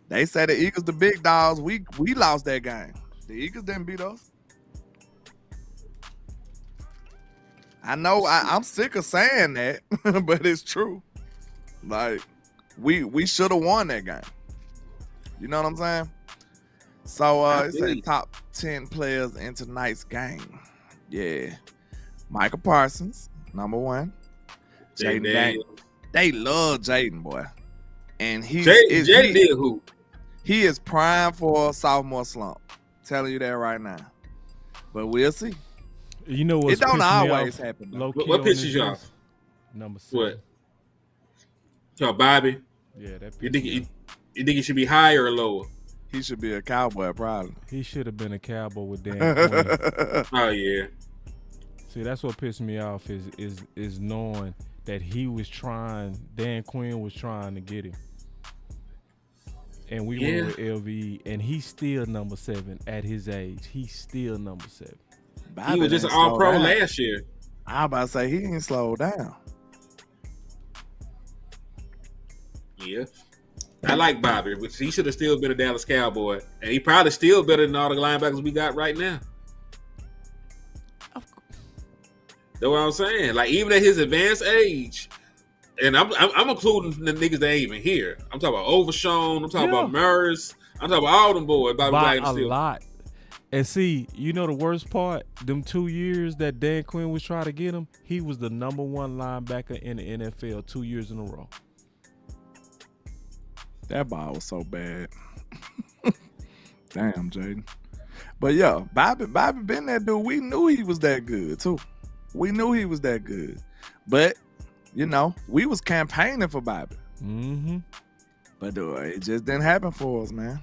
They say the Eagles the big dogs. We lost that game. The Eagles didn't beat us. I know I'm sick of saying that, but it's true. Like we should have won that game. You know what I'm saying? So it's a top 10 players in tonight's game. Yeah. Michael Parsons, number 1. Jaden Daniels. They love Jaden, boy. And Jaden did who? He is prime for a sophomore slump. Telling you that right now. But we'll see. You know what? It don't always happen. What pisses you off? Number 7. What? So Bobby? Yeah, that. You think he should be higher or lower? He should be a Cowboy, probably. He should have been a Cowboy with Dan Quinn. Oh yeah. See, that's what pissed me off is knowing that Dan Quinn was trying to get him. And we went with LVE, and he's still number 7 at his age. He's still number 7. Bobby he was just an all-pro last year. I was about to say he didn't slow down. Yeah. I like Bobby, but he should have still been a Dallas Cowboy. And he probably still better than all the linebackers we got right now. That's what I'm saying. Like, even at his advanced age, and I'm including the niggas that ain't even here. I'm talking about Overshown. I'm talking about Murs. I'm talking about all them boys. By a lot. And see, you know the worst part? Them 2 years that Dan Quinn was trying to get him, he was the number 1 linebacker in the NFL 2 years in a row. That ball was so bad. Damn, Jaden. But yeah, Bobby been that dude. We knew he was that good too. We knew he was that good. But, you know, we was campaigning for Bobby. Mm-hmm. But it just didn't happen for us, man.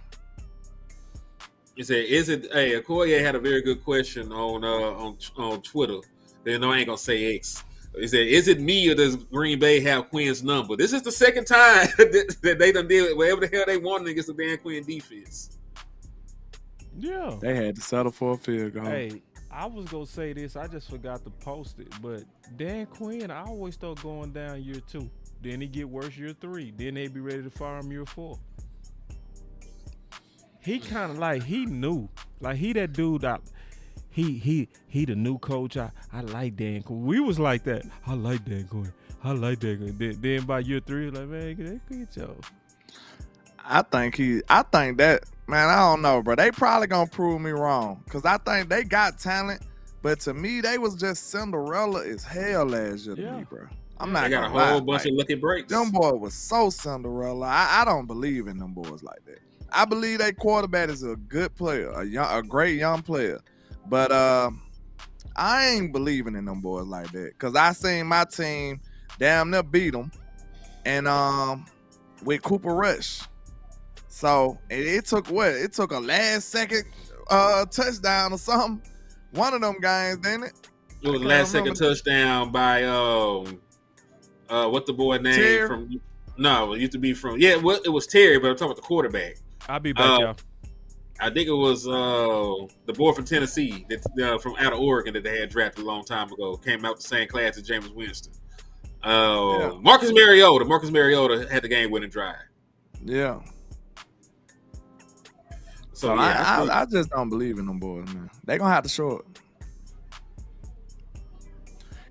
He said, Okoye had a very good question on Twitter. Then I ain't gonna say X. He said, is it me or does Green Bay have Quinn's number? This is the second time that they done did whatever the hell they wanted against the Dan Quinn defense. Yeah. They had to settle for a field goal. Hey, I was going to say this. I just forgot to post it. But Dan Quinn, I always start going down year 2. Then he get worse year 3. Then they be ready to fire him year 4. He kind of like, he knew. Like, he that dude that... He the new coach. I like Dan Quinn. We was like that. I like Dan Quinn. I like Dan Quinn. Then by year 3, like, man, get y'all. I think that, man, I don't know, bro. They probably gonna prove me wrong. Cause I think they got talent, but to me, they was just Cinderella as hell last year to me, bro. I'm not gonna lie. They got a whole bunch of lucky breaks. Them boys was so Cinderella. I don't believe in them boys like that. I believe that quarterback is a good player, a great young player. But I ain't believing in them boys like that. Because I seen my team damn near beat them. And with Cooper Rush. So it took what? It took a last second touchdown or something. One of them guys, didn't it? It was a last second touchdown by what the boy name Terry? From? No, it used to be from it was Terry, but I'm talking about the quarterback. I'll be back, y'all. I think it was the boy from Tennessee that from out of Oregon that they had drafted a long time ago. Came out the same class as Jameis Winston. Marcus Mariota. Marcus Mariota had the game-winning drive. Yeah. So I just don't believe in them boys, man. They gonna have to show it.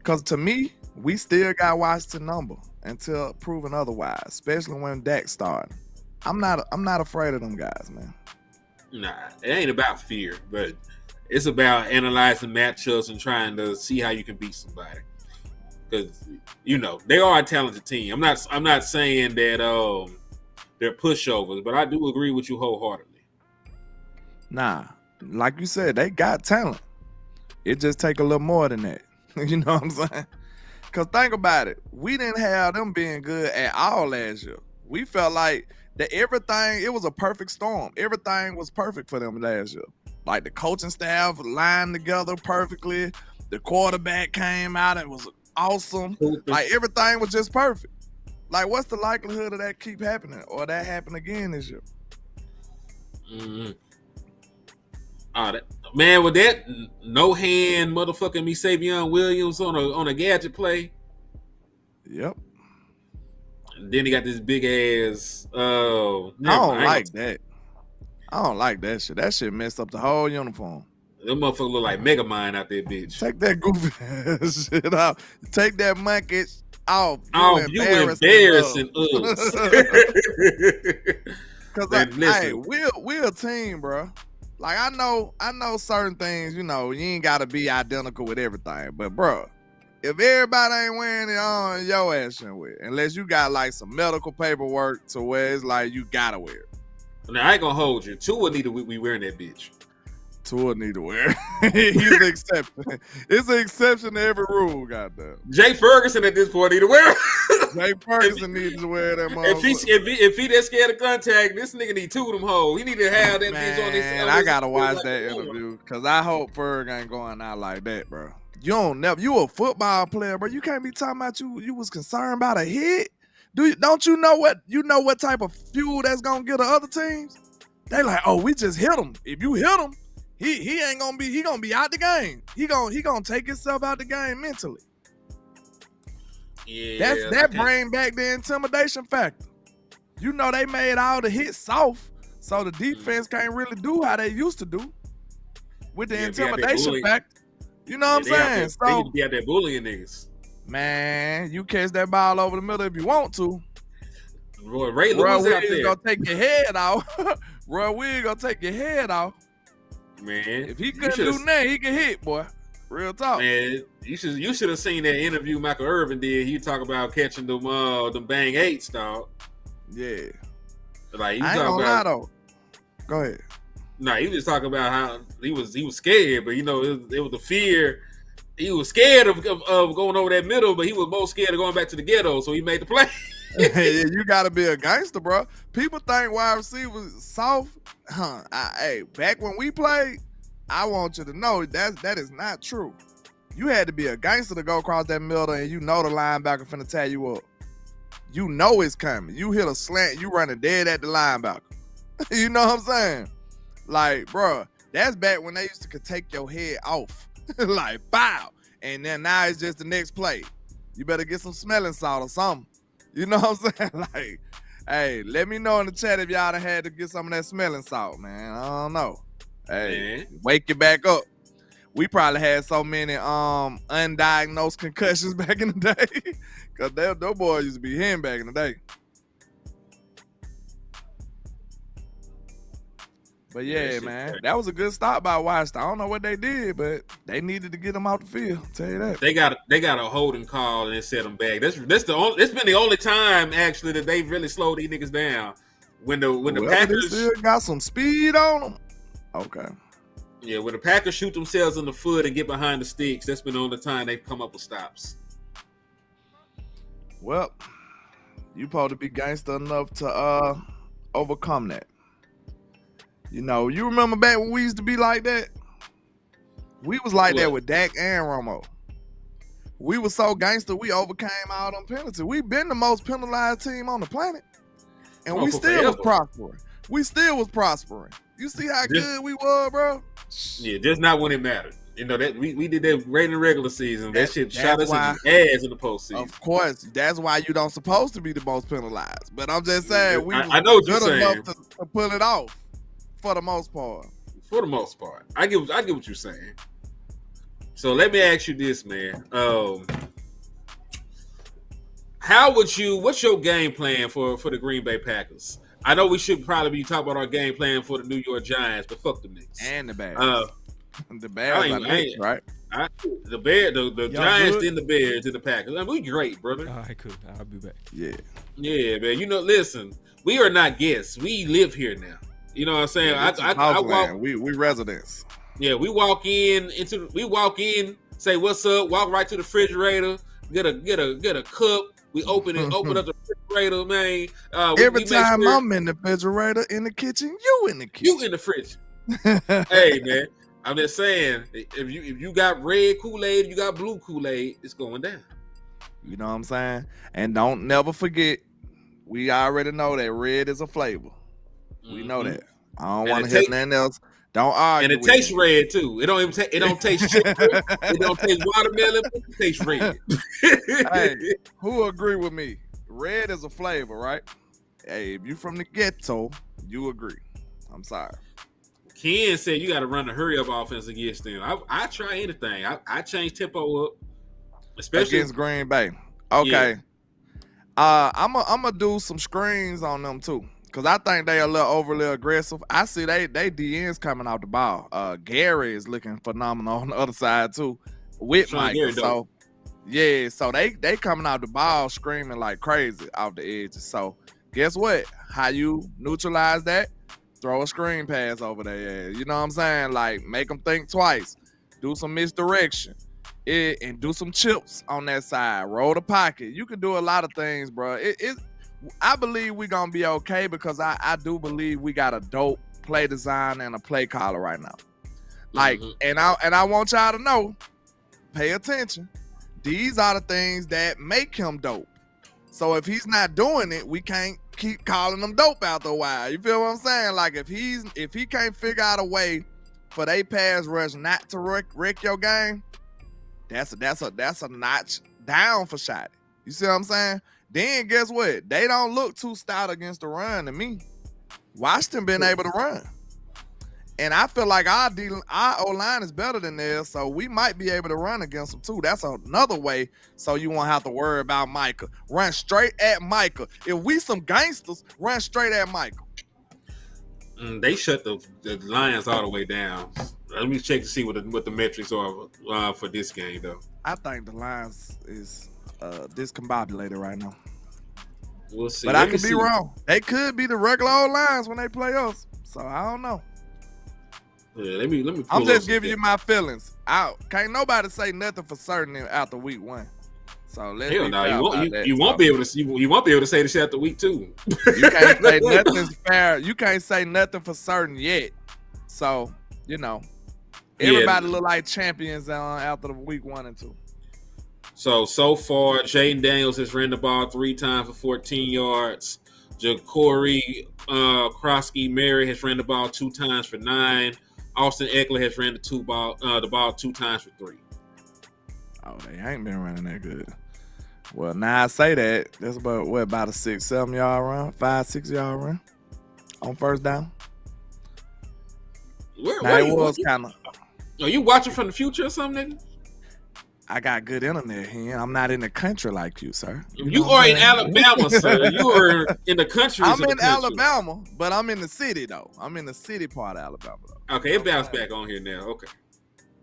Cause to me, we still got Washington number until proven otherwise, especially when Dak started. I'm not afraid of them guys, man. Nah, it ain't about fear, but it's about analyzing matchups and trying to see how you can beat somebody. Because they are a talented team. I'm not saying that they're pushovers, but I do agree with you wholeheartedly. Nah, like you said, they got talent. It just take a little more than that. You know what I'm saying? Because think about it. We didn't have them being good at all last year. We felt like that everything, it was a perfect storm. Everything was perfect for them last year. Like the coaching staff lined together perfectly. The quarterback came out and was awesome. Like everything was just perfect. Like what's the likelihood of that keep happening or that happen again this year? Mm-hmm. Man, with that no hand motherfucking me Savion Williams on a gadget play. Yep. And then he got this big ass. I don't like that. I don't like that shit. That shit messed up the whole uniform. Them motherfuckers look like Megamind out there, bitch. Take that goofy ass shit out. Take that monkey off. You embarrassing us. Cause we're a team, bro. Like I know certain things, you ain't gotta be identical with everything. But bro, if everybody ain't wearing it on, your ass shouldn't wear it. Unless you got like some medical paperwork to where it's like you gotta wear it. Now I ain't gonna hold you. Tua need to be wearing that bitch. Tua need to wear it. He's an exception. It's an exception to every rule, goddamn. Jay Ferguson at this point need to wear it. Jay Ferguson needs to wear that motherfucker. If he that scared of contact, this nigga need two of them hoes. He need to have that bitch on his. I gotta watch that interview because I hope Ferg ain't going out like that, bro. You a football player, bro. You can't be talking about you was concerned about a hit. Don't you know what type of fuel that's gonna get the other teams? They like, oh, we just hit him. If you hit him, he ain't gonna be. He gonna be out the game. He gonna take himself out the game mentally. Yeah, that bring back the intimidation factor. They made all the hits soft, so the defense can't really do how they used to do with the intimidation factor. You know what I'm saying? They need to be out there bullying niggas. Man, you catch that ball over the middle if you want to. Ray Lewis out there gonna take your head off. Roy Williams gonna take your head off. Man, if he couldn't do nothing, he can hit, boy. Real talk. Man, you should have seen that interview Michael Irvin did. He talk about catching them bang eights, dog. Yeah. Like I ain't gonna lie though. Go ahead. Nah, he was just talking about how he was scared, but it was the fear. He was scared of going over that middle, but he was most scared of going back to the ghetto, so he made the play. You gotta be a gangster, bro. People think wide receivers soft. Back when we played, I want you to know that is not true. You had to be a gangster to go across that middle, and the linebacker finna tie you up. You know it's coming. You hit a slant, you running dead at the linebacker. You know what I'm saying? Like, bro, that's back when they used to take your head off. Like, bow. And then now it's just the next play. You better get some smelling salt or something. You know what I'm saying? Like, hey, let me know in the chat if y'all done had to get some of that smelling salt, man. I don't know. Hey, wake you back up. We probably had so many undiagnosed concussions back in the day. Because those boys used to be hitting back in the day. But yeah, man, that was a good stop by Washington. I don't know what they did, but they needed to get them out the field. I'll tell you that. They got a holding call and set them back. It's been the only time actually that they've really slowed these niggas down. When the Packers still got some speed on them. Okay. Yeah, when the Packers shoot themselves in the foot and get behind the sticks, that's been the only time they've come up with stops. Well, you supposed to be gangster enough to overcome that. You remember back when we used to be like that? We was like that with Dak and Romo. We was so gangster, we overcame all them penalties. We've been the most penalized team on the planet. And we still was prospering. You see how good we were, bro? Yeah, just not when it mattered. That we did that right in the regular season. That shit shot us in the ass in the postseason. Of course, that's why you don't supposed to be the most penalized. But I'm just saying, I know what you're saying. Enough to pull it off for the most part. I get what you're saying. So let me ask you this, man. What's your game plan for the Green Bay Packers? I know we should probably be talking about our game plan for the New York Giants, but fuck the Knicks. And the Bears. The Bears are Knicks, right? The Giants, then the Bears, then the Packers. We great, brother. All right, cool. I'll be back. Yeah, man. Listen, we are not guests. We live here now. You know what I'm saying? I walk. We residents. Yeah, we walk in, say what's up, walk right to the refrigerator, get a cup. We open up the refrigerator, man. Every time I'm in the refrigerator, in the kitchen, you in the kitchen. You in the fridge. Hey, man, I'm just saying, if you got red Kool-Aid, you got blue Kool-Aid, it's going down. You know what I'm saying? And don't never forget, we already know that red is a flavor. We know that. I don't want to hear nothing else. Don't argue. And it tastes red too. It don't taste sugar. It don't taste watermelon. It tastes red. Hey, who agree with me? Red is a flavor, right? Hey, if you from the ghetto, you agree. I'm sorry. Ken said you got to run the hurry up offense against them. I try anything. I change tempo up, especially against Green Bay. Okay. I'm gonna do some screens on them too, cause I think they a little overly aggressive. I see they DNs coming out the ball. Gary is looking phenomenal on the other side too, with Micah. So yeah, so they coming out the ball screaming like crazy off the edges. So guess what? How you neutralize that? Throw a screen pass over there. You know what I'm saying? Like make them think twice. Do some misdirection. And do some chips on that side. Roll the pocket. You can do a lot of things, bro. I believe we're gonna be okay because I do believe we got a dope play design and a play caller right now. Like, and I want y'all to know, pay attention. These are the things that make him dope. So if he's not doing it, we can't keep calling him dope after a while. You feel what I'm saying? Like if he can't figure out a way for they pass rush not to wreck your game, that's a notch down for Shotty. You see what I'm saying? Then guess what? They don't look too stout against the run to me. Washington been able to run. And I feel like our O-line is better than theirs, so we might be able to run against them too. That's another way, so you won't have to worry about Micah. Run straight at Micah. If we some gangsters, run straight at Micah. They shut the Lions all the way down. Let me check to see what the metrics are for this game, though. I think the Lions is discombobulated right now. We'll see. But I could be wrong. They could be the regular old Lions when they play us. So I don't know. Yeah, let me. I'm just giving you my feelings. Can't nobody say nothing for certain after week 1. So let's you won't be able to say the shit after week 2. You can't say nothing's fair. You can't say nothing for certain yet. So everybody look like champions after the week 1 and 2. So far, Jaden Daniels has ran the ball 3 times for 14 yards. Ja'Cory Krosky-Mary has ran the ball 2 times for 9. Austin Eckler has ran the ball 2 times for 3. Oh, they ain't been running that good. Well, now I say that. That's about a 6-7 yard run, 5-6 yard run on first down. It was kind of. Are you watching from the future or something, nigga? I got good internet here. I'm not in the country like you, sir. You are in Alabama, sir. You are in the country. I'm in Alabama, but I'm in the city, though. I'm in the city part of Alabama, though. Okay, it bounced back on here now. Okay.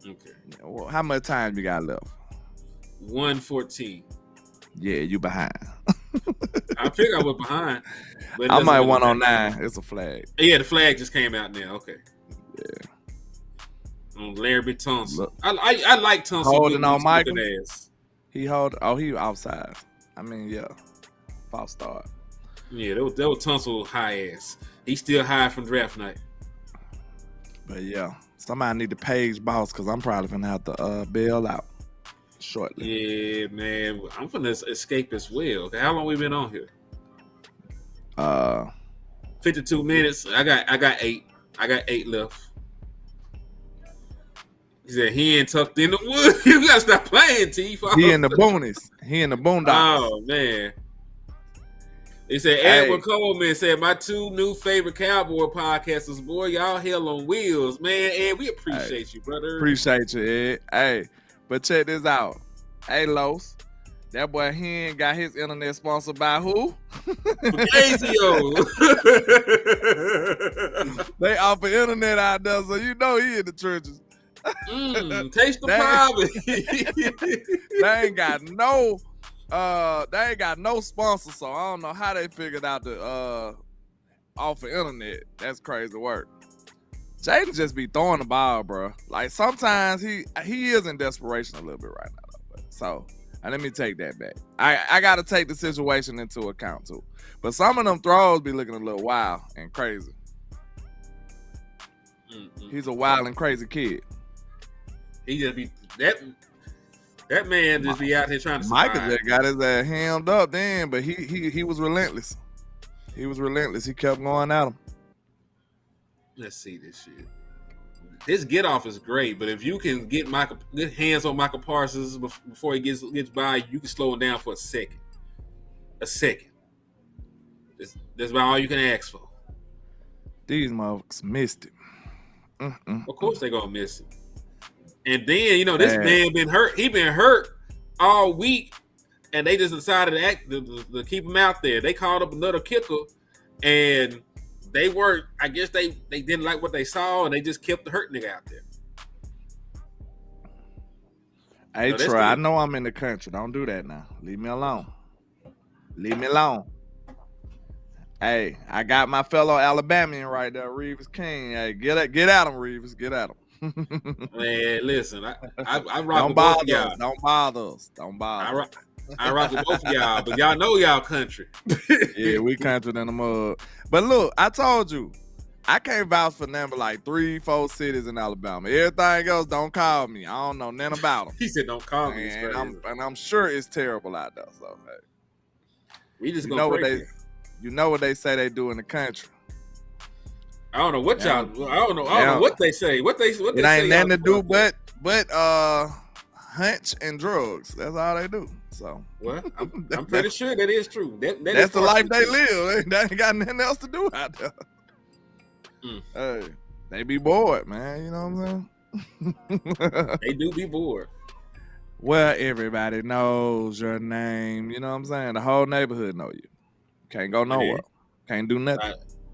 Yeah, well, how much time you got left? 1:14. Yeah, you behind. I figured I was behind. But I might 109. It's a flag. Yeah, the flag just came out now. Okay. Yeah. Larry Tunsil. I like Tunsil. Holding on Michael. He outside. I mean, yeah. False start. Yeah, that was Tunsil high ass. He's still high from draft night. But yeah, somebody need to page boss because I'm probably gonna have to bail out shortly. Yeah, man. I'm gonna escape as well. Okay, how long we been on here? 52 minutes. I got 8. I got 8 left. He said he ain't tucked in the woods. You gotta stop playing, T. He in the boonies. He in the boondocks. Oh man. He said Edward Coleman said my 2 new favorite Cowboy podcasters, boy, y'all hell on wheels, man. Ed, we appreciate you, brother. Appreciate you, Ed. Hey, but check this out. Hey, Los. That boy he ain't got his internet sponsored by who? ASIO. They offer internet out there, so you know he in the trenches. Taste the private. They ain't got no sponsor, so I don't know how they figured out to offer internet. That's crazy work. Jaden just be throwing the ball, bro. Like sometimes he is in desperation a little bit right now, though. So let me take that back. I got to take the situation into account too. But some of them throws be looking a little wild and crazy. He's a wild and crazy kid. He just be that man just be out here trying to survive. Micah just got his ass hammed up then, but he was relentless. He was relentless. He kept going at him. Let's see this shit. His get off is great, but if you can get hands on Michael Parsons before he gets by, you can slow him down for a second. That's about all you can ask for. These motherfuckers missed it. Of course they're gonna miss him. And then this man been hurt. He been hurt all week, and they just decided to keep him out there. They called up another kicker, and they weren't. I guess they didn't like what they saw, and they just kept the hurt nigga out there. Hey, Troy, I know I'm in the country. Don't do that now. Leave me alone. Leave me alone. Hey, I got my fellow Alabamian right there, Reeves King. Hey, get at him, Reeves. Get at him. Man, listen, I rock with both of y'all. Don't bother us. Don't bother. I rock with both of y'all, but y'all know y'all country. Yeah, we country in the mud. But look, I told you, I can't vouch for number like 3-4 cities in Alabama. Everything else, don't call me. I don't know nothing about them. He said, "Don't call me." And I'm sure it's terrible out there. So hey, we just gonna pray. You know what they say they do in the country. I don't know what y'all. I don't know what they say. What they say. It ain't nothing to do but hunch and drugs. That's all they do. So well, I'm pretty sure that is true. That's the life they live. They ain't got nothing else to do out there. Hey, they be bored, man. You know what I'm saying? They do be bored. Well, everybody knows your name. You know what I'm saying? The whole neighborhood know you. Can't go nowhere. Can't do nothing.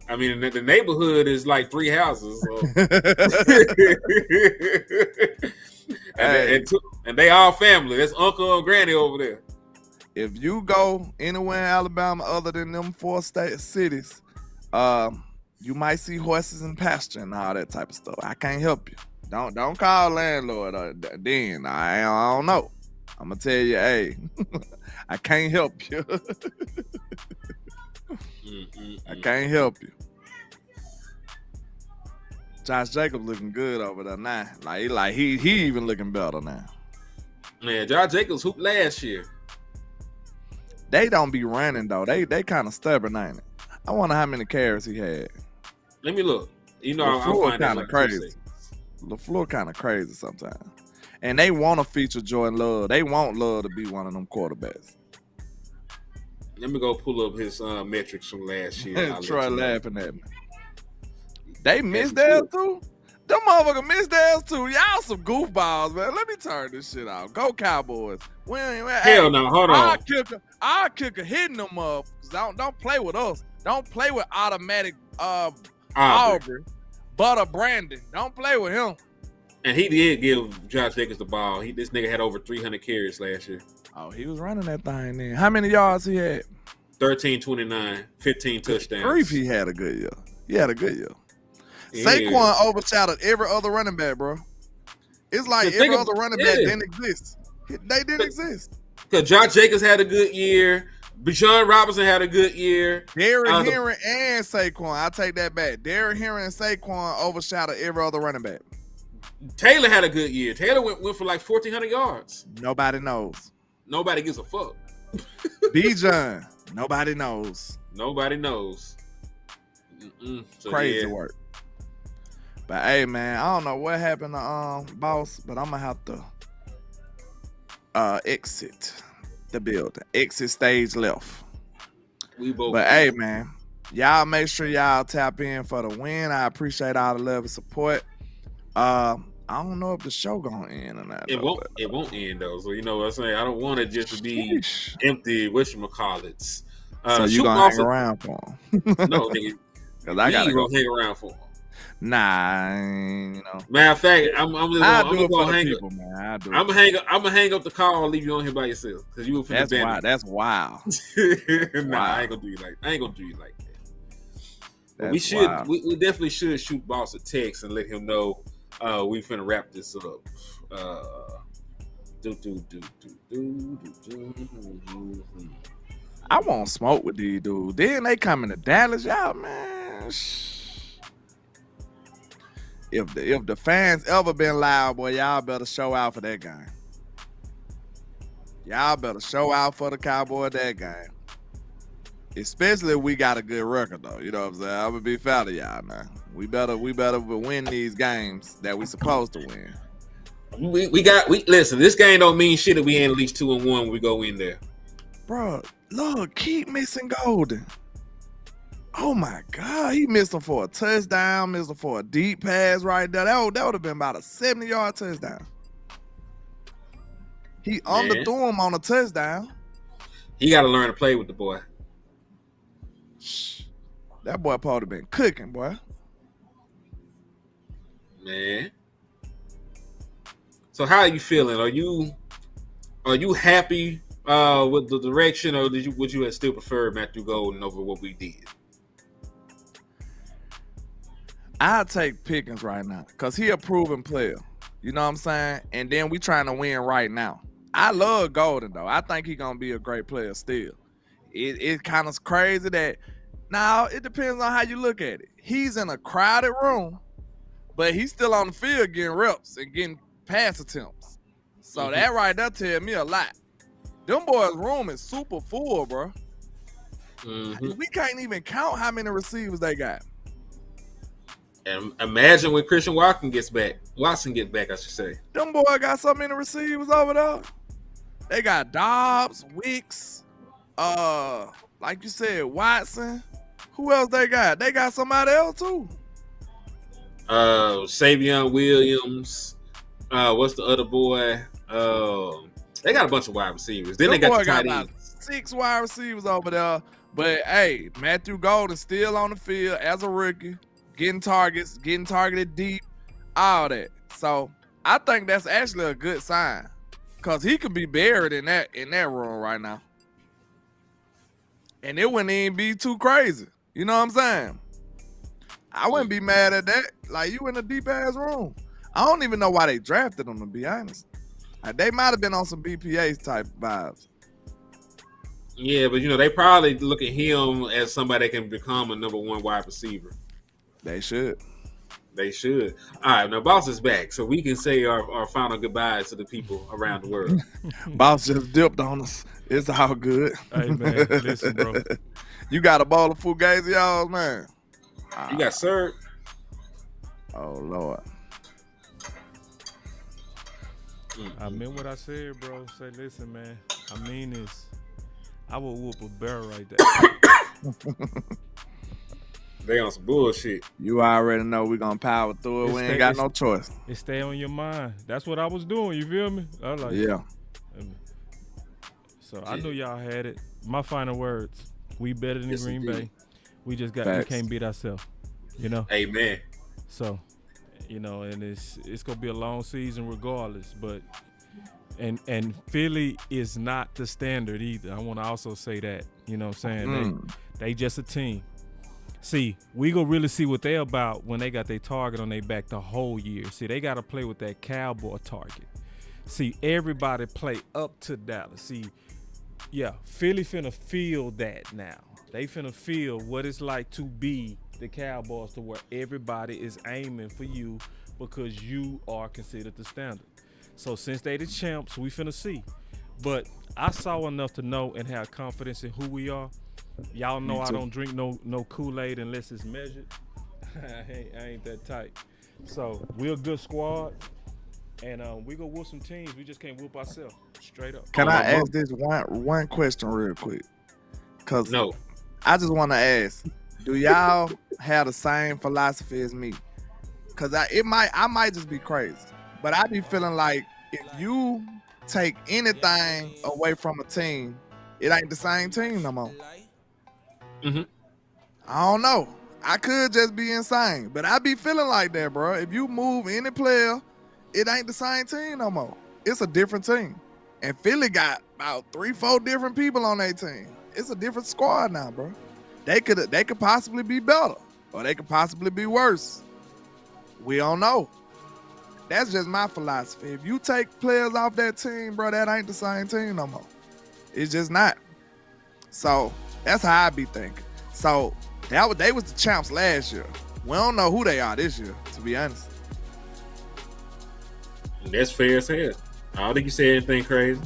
I mean, the neighborhood is like 3 houses. So. and they all family. That's uncle and granny over there. If you go anywhere in Alabama other than them 4 cities, you might see horses and pasture and all that type of stuff. I can't help you. Don't call landlord. Then I don't know. I'm gonna tell you, hey, I can't help you. I can't help you. Josh Jacobs looking good over there now. Like he even looking better now. Man, Josh Jacobs hooped last year. They don't be running though. They kind of stubborn, ain't it? I wonder how many carries he had. Let me look. LaFleur kind of crazy. LaFleur kind of crazy sometimes. And they want to feature Jordan Love. They want Love to be one of them quarterbacks. Let me go pull up his metrics from last year. Troy laughing at me. They missed theirs too? Them motherfuckers missed theirs too. Y'all some goofballs, man. Let me turn this shit out. Go Cowboys. Hell no, hold on. Our kicker hitting them up. Don't play with us. Don't play with automatic Aubrey. Butter Brandon. Don't play with him. And he did give Josh Jacobs the ball. This nigga had over 300 carries last year. Oh, he was running that thing then. How many yards he had? 1329, 15 touchdowns. Grief, he had a good year. He had a good year. Yeah. Saquon overshadowed every other running back, bro. It's like every other running back didn't exist. They didn't exist. Because Josh Jacobs had a good year. Bijan Robinson had a good year. Derrick Henry and Saquon. I take that back. Derrick Henry and Saquon overshadowed every other running back. Taylor had a good year. Taylor went for like 1,400 yards. Nobody knows. Nobody gives a fuck. Bijan. Nobody knows. Nobody knows. So, crazy work. But hey, man, I don't know what happened to Boss, but I'm gonna have to exit the building. Exit stage left. We both. But hey, man, y'all make sure y'all tap in for the win. I appreciate all the love and support. I don't know if the show gonna end or not. It won't end though. So you know what I'm saying. I don't want it just to be empty. Whatchamacallits. So you gonna hang around for him? No, nigga. Cause I gotta go hang around for him. Nah, you know. Matter of fact, I'm gonna hang up. I'm gonna hang up the call and leave you on here by yourself because you will feel bad. That's wild. Nah, I ain't gonna do you like that. We should. We definitely should shoot Boss a text and let him know we finna wrap this up. I won't smoke with these dudes. Then they coming to Dallas, y'all, man. If the fans ever been loud, boy, y'all better show out for that game. Y'all better show out for the Cowboy that game. Especially if we got a good record, though. You know what I'm saying? I'm gonna be fair to y'all now. We better win these games that we supposed to win. Listen, this game don't mean shit if we ain't at least 2-1 when we go in there. Bro, look, keep missing Golden. Oh my God, he missed him for a touchdown, missed him for a deep pass right there. That would have been about a 70-yard touchdown. He underthrew him on a touchdown. He got to learn to play with the boy. Shh. That boy probably been cooking, boy. Man. So how are you feeling? Are you happy with the direction, or would you have still preferred Matthew Golden over what we did? I'll take Pickens right now because he a proven player. You know what I'm saying? And then we trying to win right now. I love Golden, though. I think he's going to be a great player still. It kind of crazy that now it depends on how you look at it. He's in a crowded room, but he's still on the field getting reps and getting pass attempts. So that right there tell me a lot. Them boys' room is super full, bro. We can't even count how many receivers they got. And imagine when Christian Watson gets back, I should say. Them boys got so many receivers over there. They got Dobbs, Wicks, like you said, Watson. Who else they got? They got somebody else too. Savion Williams. What's the other boy? They got a bunch of wide receivers. Then they got the tight ends. 6 wide receivers over there. But hey, Matthew Golden still on the field as a rookie, getting targets, getting targeted deep, all that. So I think that's actually a good sign. Cause he could be buried in that room right now. And it wouldn't even be too crazy. You know what I'm saying? I wouldn't be mad at that. Like, you in a deep ass room. I don't even know why they drafted him, to be honest. They might have been on some BPA type vibes. Yeah, but they probably look at him as somebody that can become a number 1 wide receiver. They should. They should. All right, now Boss is back, so we can say our final goodbyes to the people around the world. Boss just dipped on us. It's all good. Hey, man, listen, bro. You got a bowl of fugazi, y'all, man. You got served. Oh, Lord. I meant what I said, bro. Say, listen, man. I mean this. I will whoop a bear right there. They on some bullshit. You already know we're going to power through it. We ain't got no choice. It stay on your mind. That's what I was doing. You feel me? I like yeah. So I knew y'all had it. My final words. We better than Green Bay. We just we can't beat ourselves. Amen. So, and it's gonna be a long season regardless. But and Philly is not the standard either. I want to also say that. You know what I'm saying? They just a team. See, we gonna really see what they about when they got their target on their back the whole year. See, they gotta play with that Cowboy target. See, everybody play up to Dallas. See, yeah, Philly finna feel that now. They finna feel what it's like to be the Cowboys, to where everybody is aiming for you because you are considered the standard. So since they the champs, we finna see. But I saw enough to know and have confidence in who we are. Y'all know I don't drink no Kool-Aid unless it's measured. I ain't that tight. So we're a good squad. And we go whoop some teams. We just can't whoop ourselves. Straight up. Can I ask this one question real quick? Cause no. I just want to ask, do y'all have the same philosophy as me? Cause I might just be crazy, but I be feeling like if you take anything away from a team, it ain't the same team no more. I don't know. I could just be insane, but I be feeling like that, bro. If you move any player, it ain't the same team no more. It's a different team. And Philly got about 3-4 different people on their team. It's a different squad now, bro. They could possibly be better, or they could possibly be worse. We don't know. That's just my philosophy. If you take players off that team, bro, that ain't the same team no more. It's just not. So that's how I be thinking. So they was the champs last year. We don't know who they are this year, to be honest. That's fair as hell. I don't think you said anything crazy.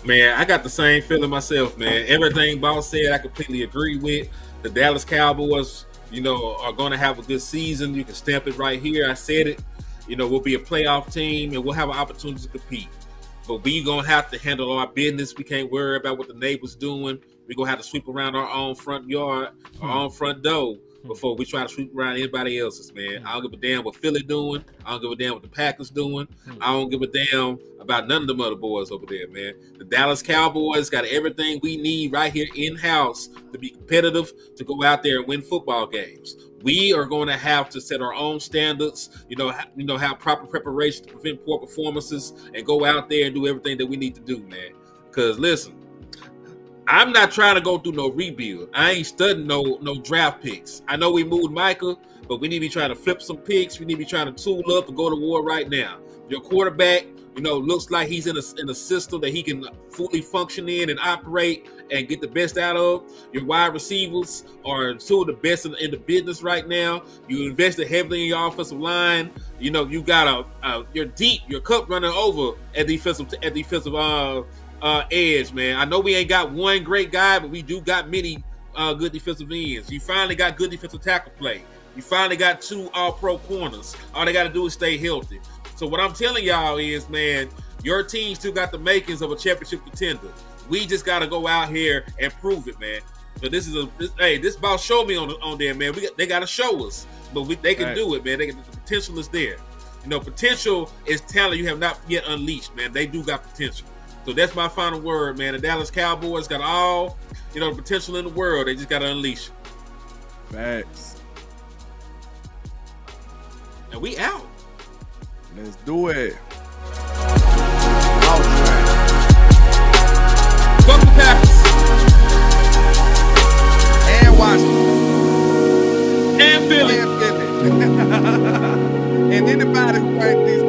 Man, I got the same feeling myself, man. Everything Boss said, I completely agree with. The Dallas Cowboys, are going to have a good season. You can stamp it right here. I said it. We'll be a playoff team, and we'll have an opportunity to compete. But we going to have to handle our business. We can't worry about what the neighbors doing. we're gonna have to sweep around our own front yard, our own front door before we try to sweep around anybody else's, man. I don't give a damn what Philly doing. I don't give a damn what the Packers doing. I don't give a damn about none of them other boys over there, man. The Dallas Cowboys got everything we need right here in-house to be competitive, to go out there and win football games. We are going to have to set our own standards, have proper preparation to prevent poor performances and go out there and do everything that we need to do, man. Because listen, I'm not trying to go through no rebuild. I ain't studying no draft picks. I know we moved Micah, but we need to be trying to flip some picks. We need to be trying to tool up and go to war right now. Your quarterback, looks like he's in a system that he can fully function in and operate and get the best out of. Your wide receivers are two of the best in the business right now. You invested heavily in your offensive line. You got you're deep. Your cup running over at defensive edge, man. I know we ain't got one great guy, but we do got many good defensive ends. You finally got good defensive tackle play. You finally got 2 all-pro corners. All they got to do is stay healthy. So what I'm telling y'all is, man, your team still got the makings of a championship contender. We just got to go out here and prove it, man. So this about show me on there, man. They got to show us, but they can do it, man. The potential is there. Potential is talent you have not yet unleashed, man. They do got potential. So that's my final word, man. The Dallas Cowboys got all, the potential in the world. They just got to unleash it. Facts. And we out. Let's do it. Fuck the Packers. And Washington. And Philly. And anybody who ranked these